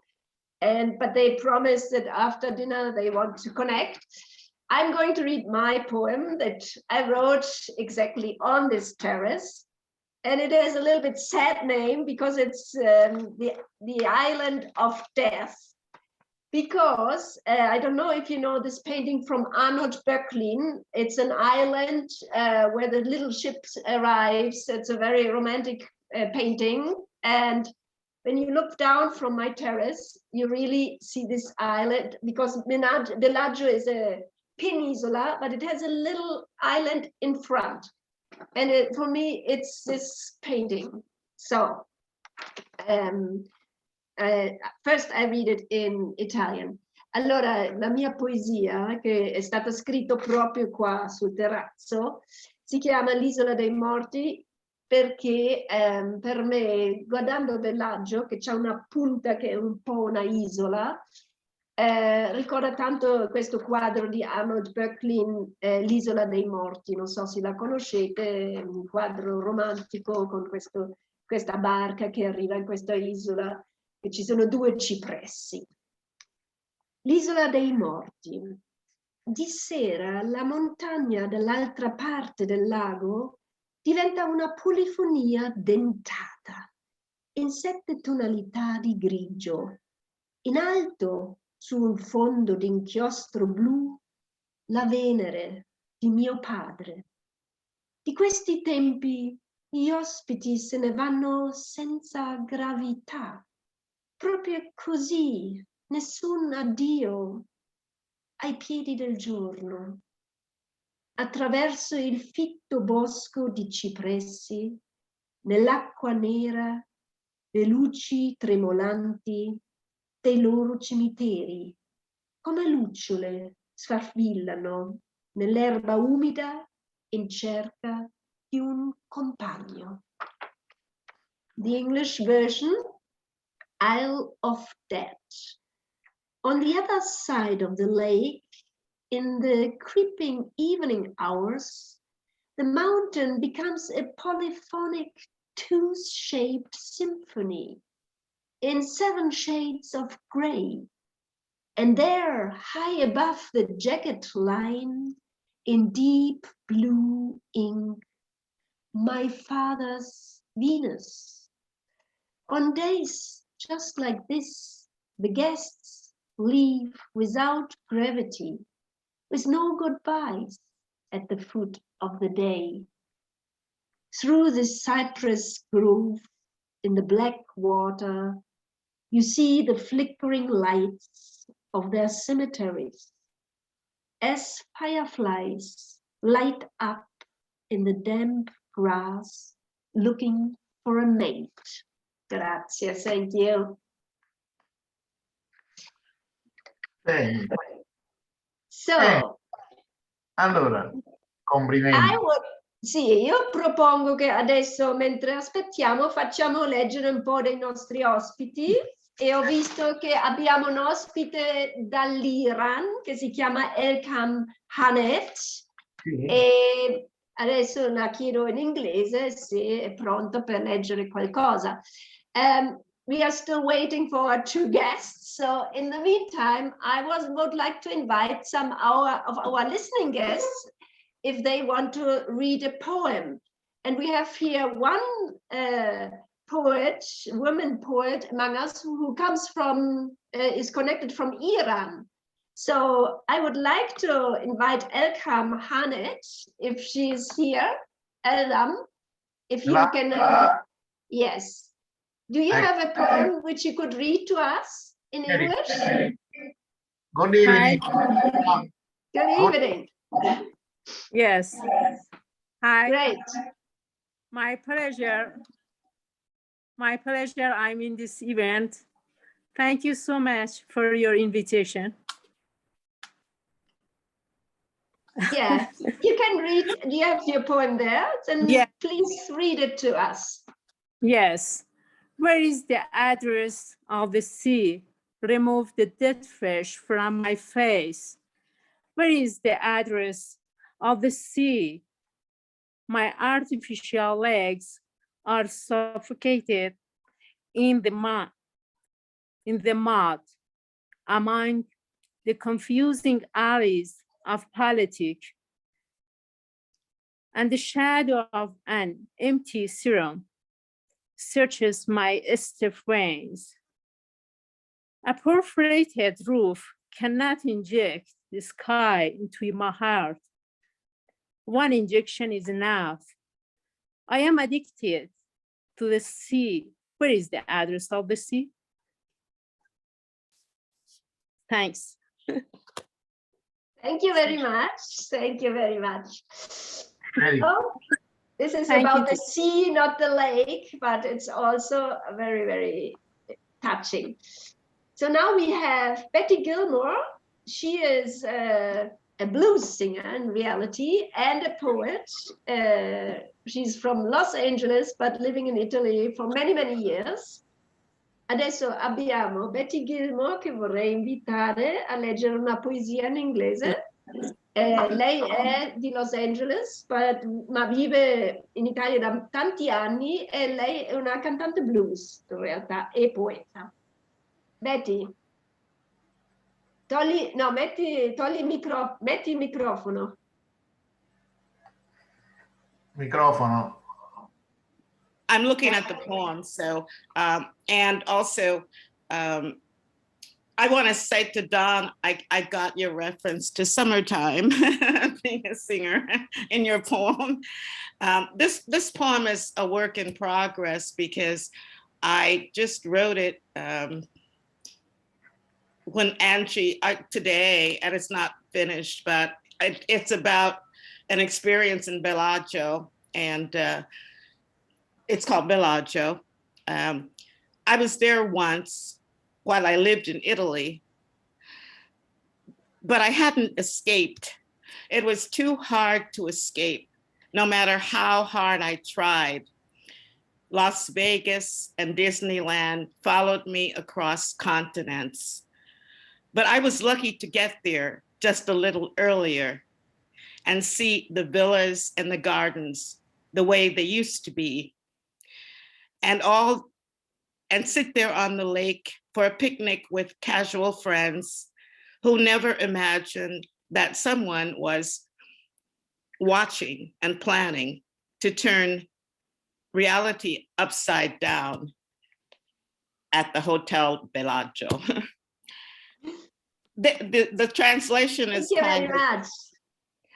but they promised that after dinner they want to connect, I'm going to read my poem that I wrote exactly on this terrace. And it has a little bit sad name because it's the Island of Death. Because I don't know if you know this painting from Arnold Böcklin. It's an island where the little ship arrives. It's a very romantic painting. And when you look down from my terrace, you really see this island because Bellagio is a peninsula, but it has a little island in front. And for me, it's this painting. So first I read it in Italian. Allora, la mia poesia, che è stata scritta proprio qua sul terrazzo, si chiama L'Isola dei Morti perché per me, guardando Bellagio, che c'è una punta che è un po' una isola, ricorda tanto questo quadro di Arnold Böcklin, L'Isola dei Morti, non so se la conoscete, è un quadro romantico con questa barca che arriva in questa isola e ci sono due cipressi. L'isola dei morti. Di sera la montagna dall'altra parte del lago diventa una polifonia dentata in 7 tonalità di grigio. In alto, su un fondo d'inchiostro blu, la Venere di mio padre. Di questi tempi gli ospiti se ne vanno senza gravità, proprio così, nessun addio ai piedi del giorno. Attraverso il fitto bosco di cipressi, nell'acqua nera, le luci tremolanti dei loro cimiteri, come lucciole sfarfillano nell'erba umida in cerca di un compagno. The English version, Isle of Death. On the other side of the lake, in the creeping evening hours, the mountain becomes a polyphonic tooth-shaped symphony in 7 shades of gray. And there, high above the jagged line, in deep blue ink, my father's Venus. On days just like this, the guests leave without gravity, with no goodbyes at the foot of the day. Through the cypress grove in the black water, you see the flickering lights of their cemeteries as fireflies light up in the damp grass looking for a mate. Grazie, thank you. Bene. So, Allora, complimenti. Sì, io propongo che adesso, mentre aspettiamo, facciamo leggere un po' dei nostri ospiti e ho visto che abbiamo un ospite dall'Iran che si chiama Elham Hamedi e adesso la chiedo in inglese se è pronto per leggere qualcosa. We are still waiting for our 2 guests. So in the meantime, I would like to invite some of our listening guests if they want to read a poem. And we have here one poet, woman poet among us who comes from, is connected from Iran. So I would like to invite Elham Hamedi, if she's here. Elham, if you can, yes. Do you have a poem which you could read to us in English? Good evening. Good evening. Yes. Hi. Great. My pleasure. I'm in this event. Thank you so much for your invitation. Yeah, you can read. Do you have your poem there? Then Yeah. Please read it to us. Yes. Where is the address of the sea? Remove the dead flesh from my face. Where is the address of the sea? My artificial legs are suffocated in the mud. Among the confusing alleys of politics and the shadow of an empty serum searches my stiff veins. A perforated roof cannot inject the sky into my heart. One injection is enough. I am addicted to the sea. Where is the address of the sea? Thanks. Thank you very much. Thank you very much. Very Oh, this is Thank about you. the sea, not the lake, but it's also very, very touching. So now we have Betty Gilmore. She is a blues singer in reality and a poet. She's from Los Angeles, but living in Italy for many, many years. Adesso abbiamo Betty Gilmore che vorrei invitare a leggere una poesia in inglese. Lei è di Los Angeles, ma vive in Italia da tanti anni e lei è una cantante blues in realtà e poeta. Betty, metti il microfono. Microfono. I'm looking at the poem, so, and also, I want to say to Don, I got your reference to summertime, being a singer in your poem. This poem is a work in progress because I just wrote it when Antje, today, and it's not finished, but it's about an experience in Bellagio, and it's called Bellagio. I was there once while I lived in Italy, but I hadn't escaped. It was too hard to escape, no matter how hard I tried. Las Vegas and Disneyland followed me across continents, but I was lucky to get there just a little earlier and see the villas and the gardens the way they used to be, and sit there on the lake for a picnic with casual friends who never imagined that someone was watching and planning to turn reality upside down at the Hotel Bellagio. The translation is Thank you very much.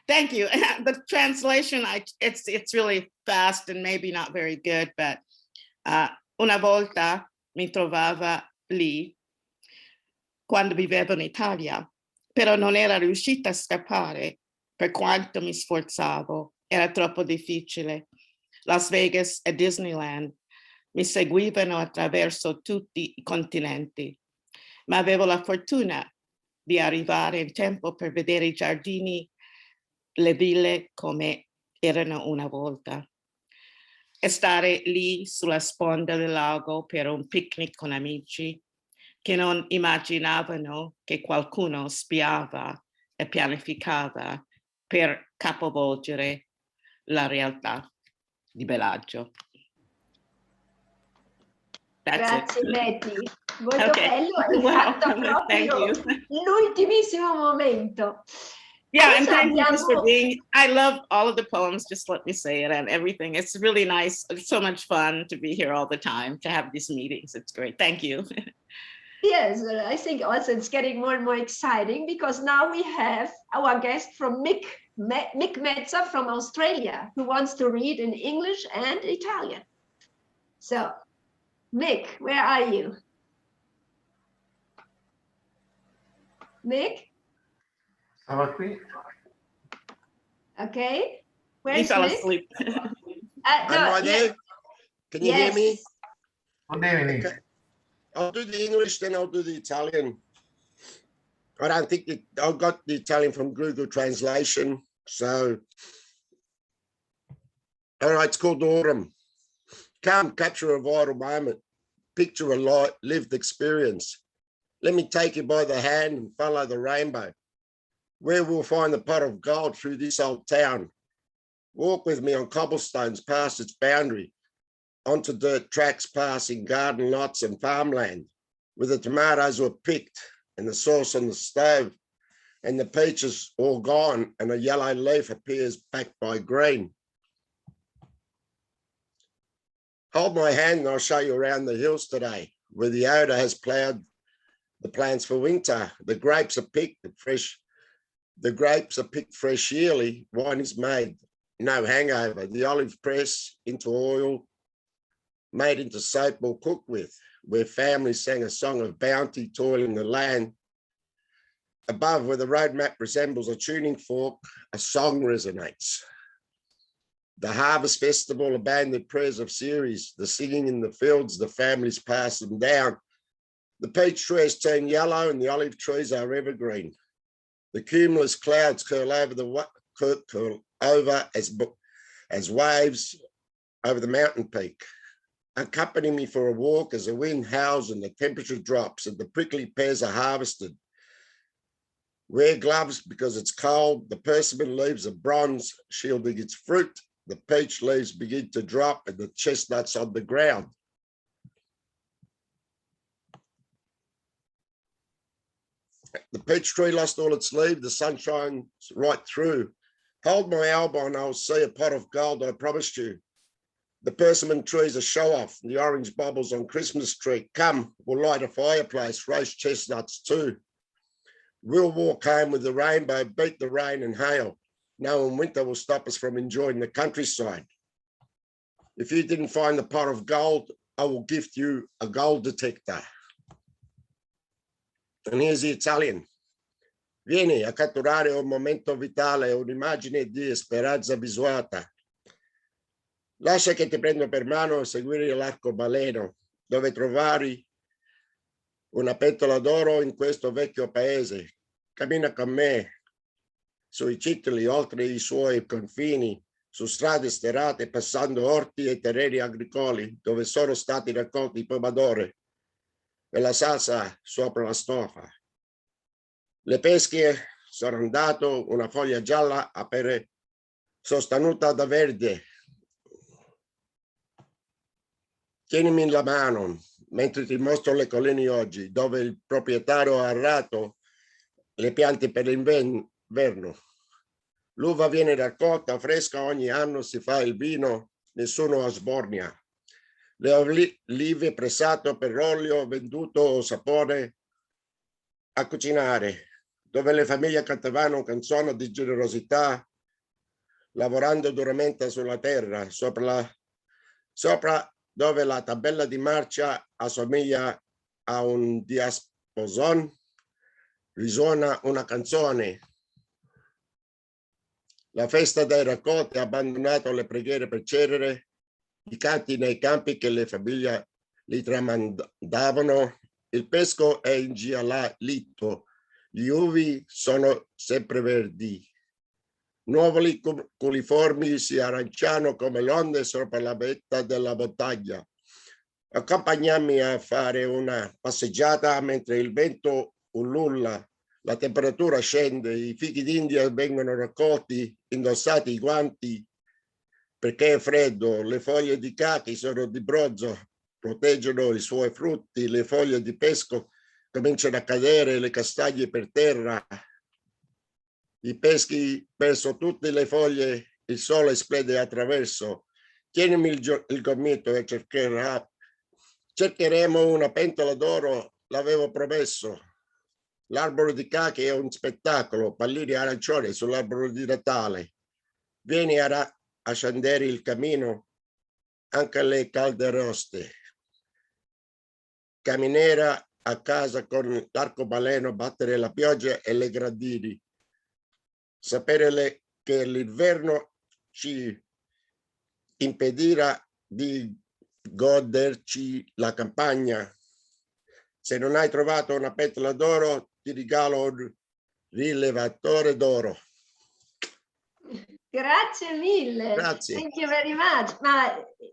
Thank you. The translation, it's really fast and maybe not very good, but una volta mi trovava lì quando vivevo in Italia, però non era riuscita a scappare per quanto mi sforzavo, era troppo difficile. Las Vegas e Disneyland mi seguivano attraverso tutti I continenti, ma avevo la fortuna di arrivare in tempo per vedere I giardini, le ville come erano una volta, e stare lì sulla sponda del lago per un picnic con amici che non immaginavano che qualcuno spiava e pianificava per capovolgere la realtà di Bellagio. Grazie Betty, molto Okay. bello, hai fatto proprio l'ultimissimo momento. Yeah, Adesso and thank you just for abbiamo- being, I love all of the poems, just let me say it, and everything. It's really nice. It's so much fun to be here all the time, to have these meetings. It's great. Thank you. Yes, I think also it's getting more and more exciting because now we have our guest from Mick Mezza from Australia, who wants to read in English and Italian. So, Mick, where are you? Mick? Stava qui. Okay. Where He is fell Mick? asleep. No, Am I there? Can you hear me? Non devi venire. Okay. I'll do the English, then I'll do the Italian. I don't think I got the Italian from Google Translation. So, all right, it's called Autumn. Come, capture a vital moment. Picture a lived experience. Let me take you by the hand and follow the rainbow. Where we'll find the pot of gold through this old town. Walk with me on cobblestones past its boundary, onto dirt tracks passing garden lots and farmland, where the tomatoes were picked and the sauce on the stove, and the peaches all gone, and a yellow leaf appears backed by green. Hold my hand and I'll show you around the hills today, where the odour has ploughed the plants for winter. The grapes are picked fresh. The grapes are picked fresh yearly. Wine is made, no hangover. The olive press into oil, made into soap or cooked with, where families sang a song of bounty, toiling the land. Above, where the road map resembles a tuning fork, a song resonates. The harvest festival, abandoned prayers of Ceres, the singing in the fields, the families pass them down. The peach tree has turned yellow and the olive trees are evergreen. The cumulus clouds curl over as waves over the mountain peak. Accompany me for a walk as the wind howls and the temperature drops and the prickly pears are harvested. Wear gloves because it's cold. The persimmon leaves are bronze, shielding its fruit. The peach leaves begin to drop and the chestnuts on the ground. The peach tree lost all its leaves. The sun shines right through. Hold my elbow and I'll see a pot of gold I promised you. The persimmon tree's a show-off. The orange bubbles on Christmas tree. Come, we'll light a fireplace, roast chestnuts too. We'll walk home with the rainbow, beat the rain and hail. No one winter will stop us from enjoying the countryside. If you didn't find the pot of gold, I will gift you a gold detector. And here's the Italian. Vieni a catturare un momento vitale, un'immagine di speranza visuata. Lascia che ti prendo per mano a seguire l'arcobaleno, dove trovare una pentola d'oro in questo vecchio paese. Cammina con me sui cicli oltre i suoi confini, su strade sterrate, passando orti e terreni agricoli dove sono stati raccolti pomodori e la salsa sopra la stoffa. Le pesche sono andato, una foglia gialla appare sostenuta da verde. Tienimi la mano mentre ti mostro le colline oggi, dove il proprietario ha arrato le piante per l'inverno. L'uva viene raccolta fresca, ogni anno si fa il vino, nessuno sbornia. Le olive pressato per olio venduto o sapore a cucinare, dove le famiglie cantavano canzoni di generosità, lavorando duramente sulla terra, sopra dove la tabella di marcia assomiglia a un diapason, risuona una canzone. La festa dei raccolti ha abbandonato le preghiere per cedere, i canti nei campi che le famiglie li tramandavano, il pesco è ingiallito, gli uvi sono sempre verdi. Nuovoli culiformi si aranciano come le onde sopra la vetta della montagna. Accompagnami a fare una passeggiata mentre il vento ulula, la temperatura scende, i fichi d'India vengono raccolti, indossati i guanti perché è freddo, le foglie di cachi sono di bronzo, proteggono i suoi frutti, le foglie di pesco cominciano a cadere, le castagne per terra. I peschi verso tutte le foglie, il sole splende attraverso. Tienimi il gomito e cercheremo una pentola d'oro, l'avevo promesso. L'albero di cachi è un spettacolo, pallini arancioni sull'albero di Natale. Vieni a scendere il cammino, anche le calderoste. Camminera a casa con l'arcobaleno, battere la pioggia e le grandini. Sapere che l'inverno ci impedirà di goderci la campagna. Se non hai trovato una pentola d'oro, ti regalo un rilevatore d'oro. Grazie mille. Grazie. Thank you very much.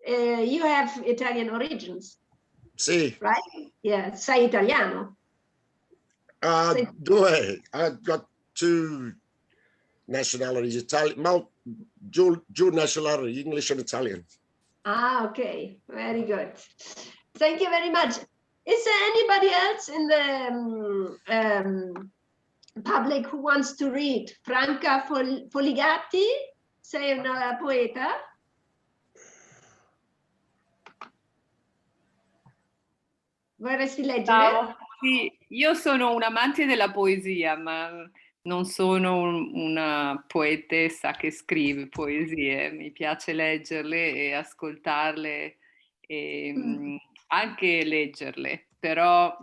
You have Italian origins. Sì. Right? Yeah, sei italiano. Due. I've got two nationalities, dual nationality, English and Italian. Okay, very good. Thank you very much. Is there anybody else in the public who wants to read? Franca Foligatti, sei una poeta? Vorresti leggere? Ciao. Sì, io sono un amante della poesia, ma non sono una poetessa che scrive poesie. Mi piace leggerle e ascoltarle e anche leggerle, però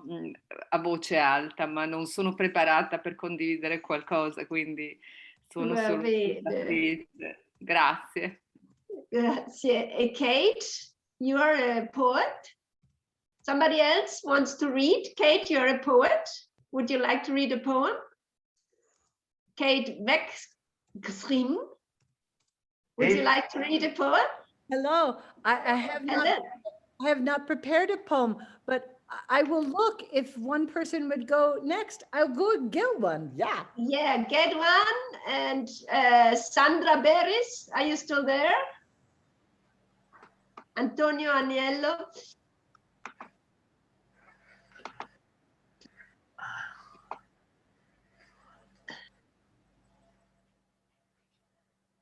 a voce alta, ma non sono preparata per condividere qualcosa, quindi sono solo ascoltatrice. Grazie. Grazie. E Kate, you are a poet? Somebody else wants to read? Kate, you're a poet. Would you like to read a poem? Kate Wegrzyn. Would you like to read a poem? Hello, I have not prepared a poem, but I will look if one person would go next. I'll go get one. Yeah. Yeah, get one. And Sandra Beris, are you still there? Antonio Agnello.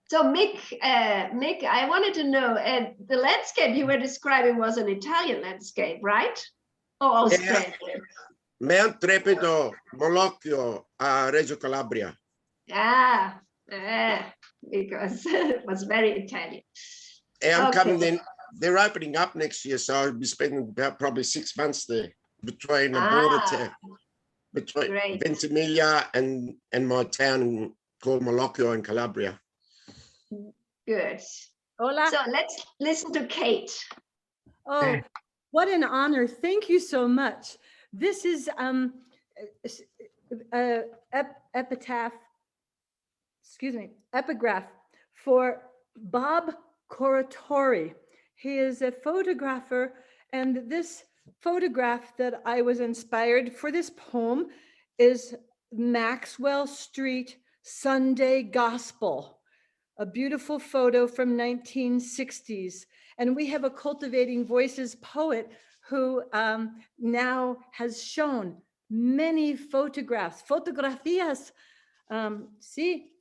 So Mick, I wanted to know, the landscape you were describing was an Italian landscape, right? Or Australian? Mount Trepido, Molochio, Reggio Calabria. Ah, because it was very Italian. I'm coming in. They're opening up next year, so I'll be spending about probably 6 months there between the border town, between Ventimiglia and my town called Molochio in Calabria. Good. Hola. So let's listen to Kate. Oh, what an honor. Thank you so much. This is epigraph for Bob Corritore. He is a photographer, and this photograph that I was inspired for this poem is Maxwell Street Sunday Gospel, a beautiful photo from 1960s. And we have a Cultivating Voices poet who now has shown many photographs, fotografías. See,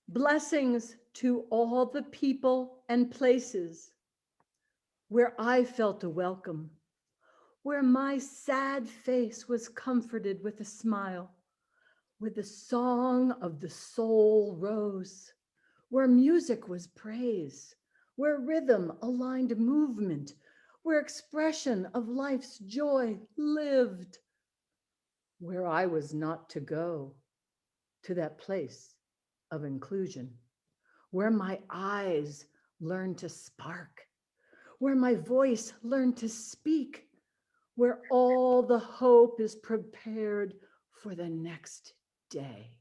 blessings to all the people and places where I felt a welcome, where my sad face was comforted with a smile, where the song of the soul rose, where music was praise, where rhythm aligned movement, where expression of life's joy lived, where I was not to go, to that place of inclusion, where my eyes learned to spark, where my voice learned to speak, where all the hope is prepared for the next day.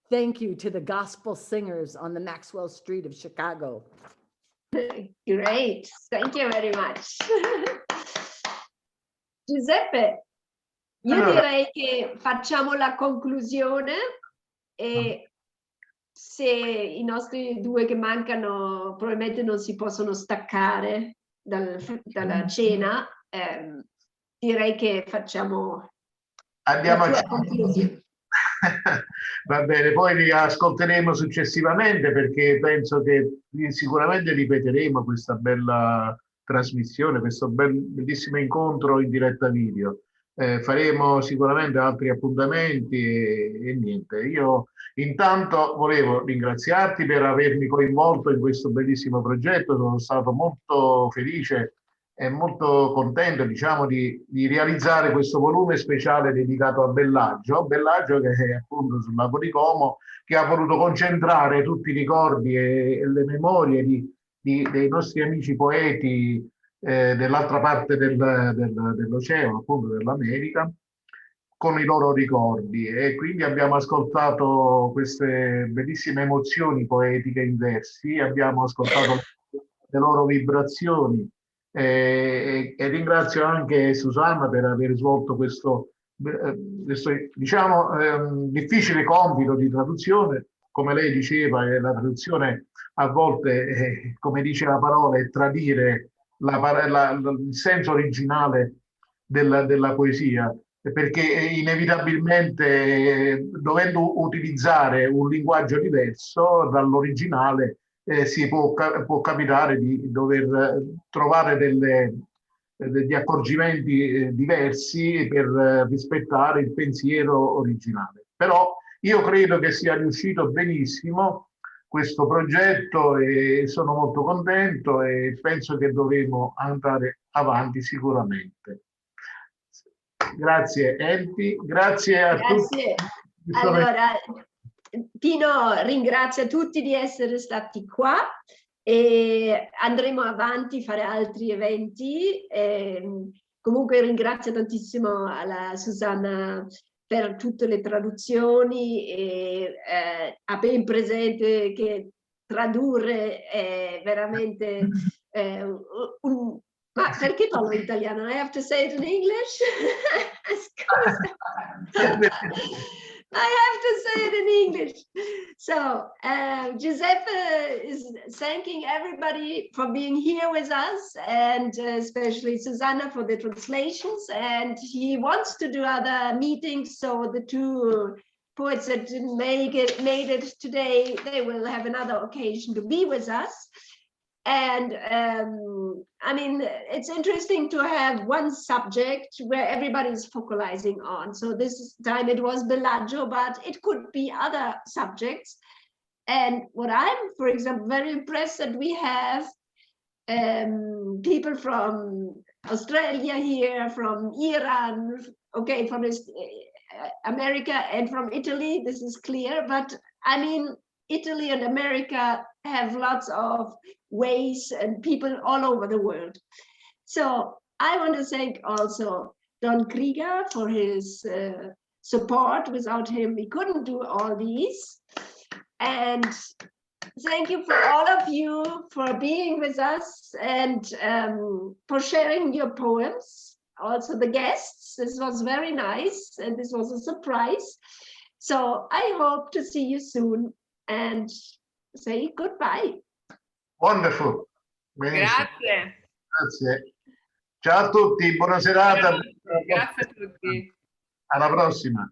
Thank you to the gospel singers on the Maxwell Street of Chicago. Great, thank you very much. Giuseppe, io direi che facciamo la conclusione e se i nostri due che mancano probabilmente non si possono staccare dalla cena, direi che facciamo la tua conclusione. Va bene, poi li ascolteremo successivamente perché penso che sicuramente ripeteremo questa bella trasmissione, questo bellissimo incontro in diretta video. Faremo sicuramente altri appuntamenti e niente. Io intanto volevo ringraziarti per avermi coinvolto in questo bellissimo progetto, sono stato molto felice e molto contento, diciamo, di realizzare questo volume speciale dedicato a Bellagio, che è appunto sul lago di Como, che ha voluto concentrare tutti i ricordi e le memorie dei nostri amici poeti dell'altra parte dell'oceano, appunto dell'America, con i loro ricordi. E quindi abbiamo ascoltato queste bellissime emozioni poetiche in versi, abbiamo ascoltato le loro vibrazioni. E ringrazio anche Susana per aver svolto questo diciamo difficile compito di traduzione. Come lei diceva, la traduzione a volte, come dice la parola, è tradire il senso originale della poesia, perché inevitabilmente dovendo utilizzare un linguaggio diverso dall'originale si può capitare di dover trovare degli accorgimenti diversi per rispettare il pensiero originale. Però io credo che sia riuscito benissimo questo progetto e sono molto contento e penso che dovremo andare avanti sicuramente. Grazie Enti, grazie a tutti. Allora, Pino ringrazia tutti di essere stati qua e andremo avanti a fare altri eventi. Comunque ringrazio tantissimo alla Susana per tutte le traduzioni e ha ben presente che tradurre è veramente ma perché parlo in italiano? I have to say it in English? Scusa. I have to say it in English. So Giuseppe is thanking everybody for being here with us, and especially Susana for the translations. And he wants to do other meetings, so the two poets that didn't made it today, they will have another occasion to be with us. And I mean, it's interesting to have one subject where everybody's focalizing on. So this time it was Bellagio, but it could be other subjects. And what I'm, for example, very impressed that we have people from Australia here, from Iran, okay, from America and from Italy, this is clear. But I mean, Italy and America have lots of ways and people all over the world. So I want to thank also Don Krieger for his support. Without him, we couldn't do all these. And thank you for all of you for being with us and for sharing your poems. Also the guests, this was very nice and this was a surprise. So I hope to see you soon and say goodbye. Wonderful. Benissimo. Grazie. Grazie. Ciao a tutti, buona serata. Grazie a tutti. Alla prossima.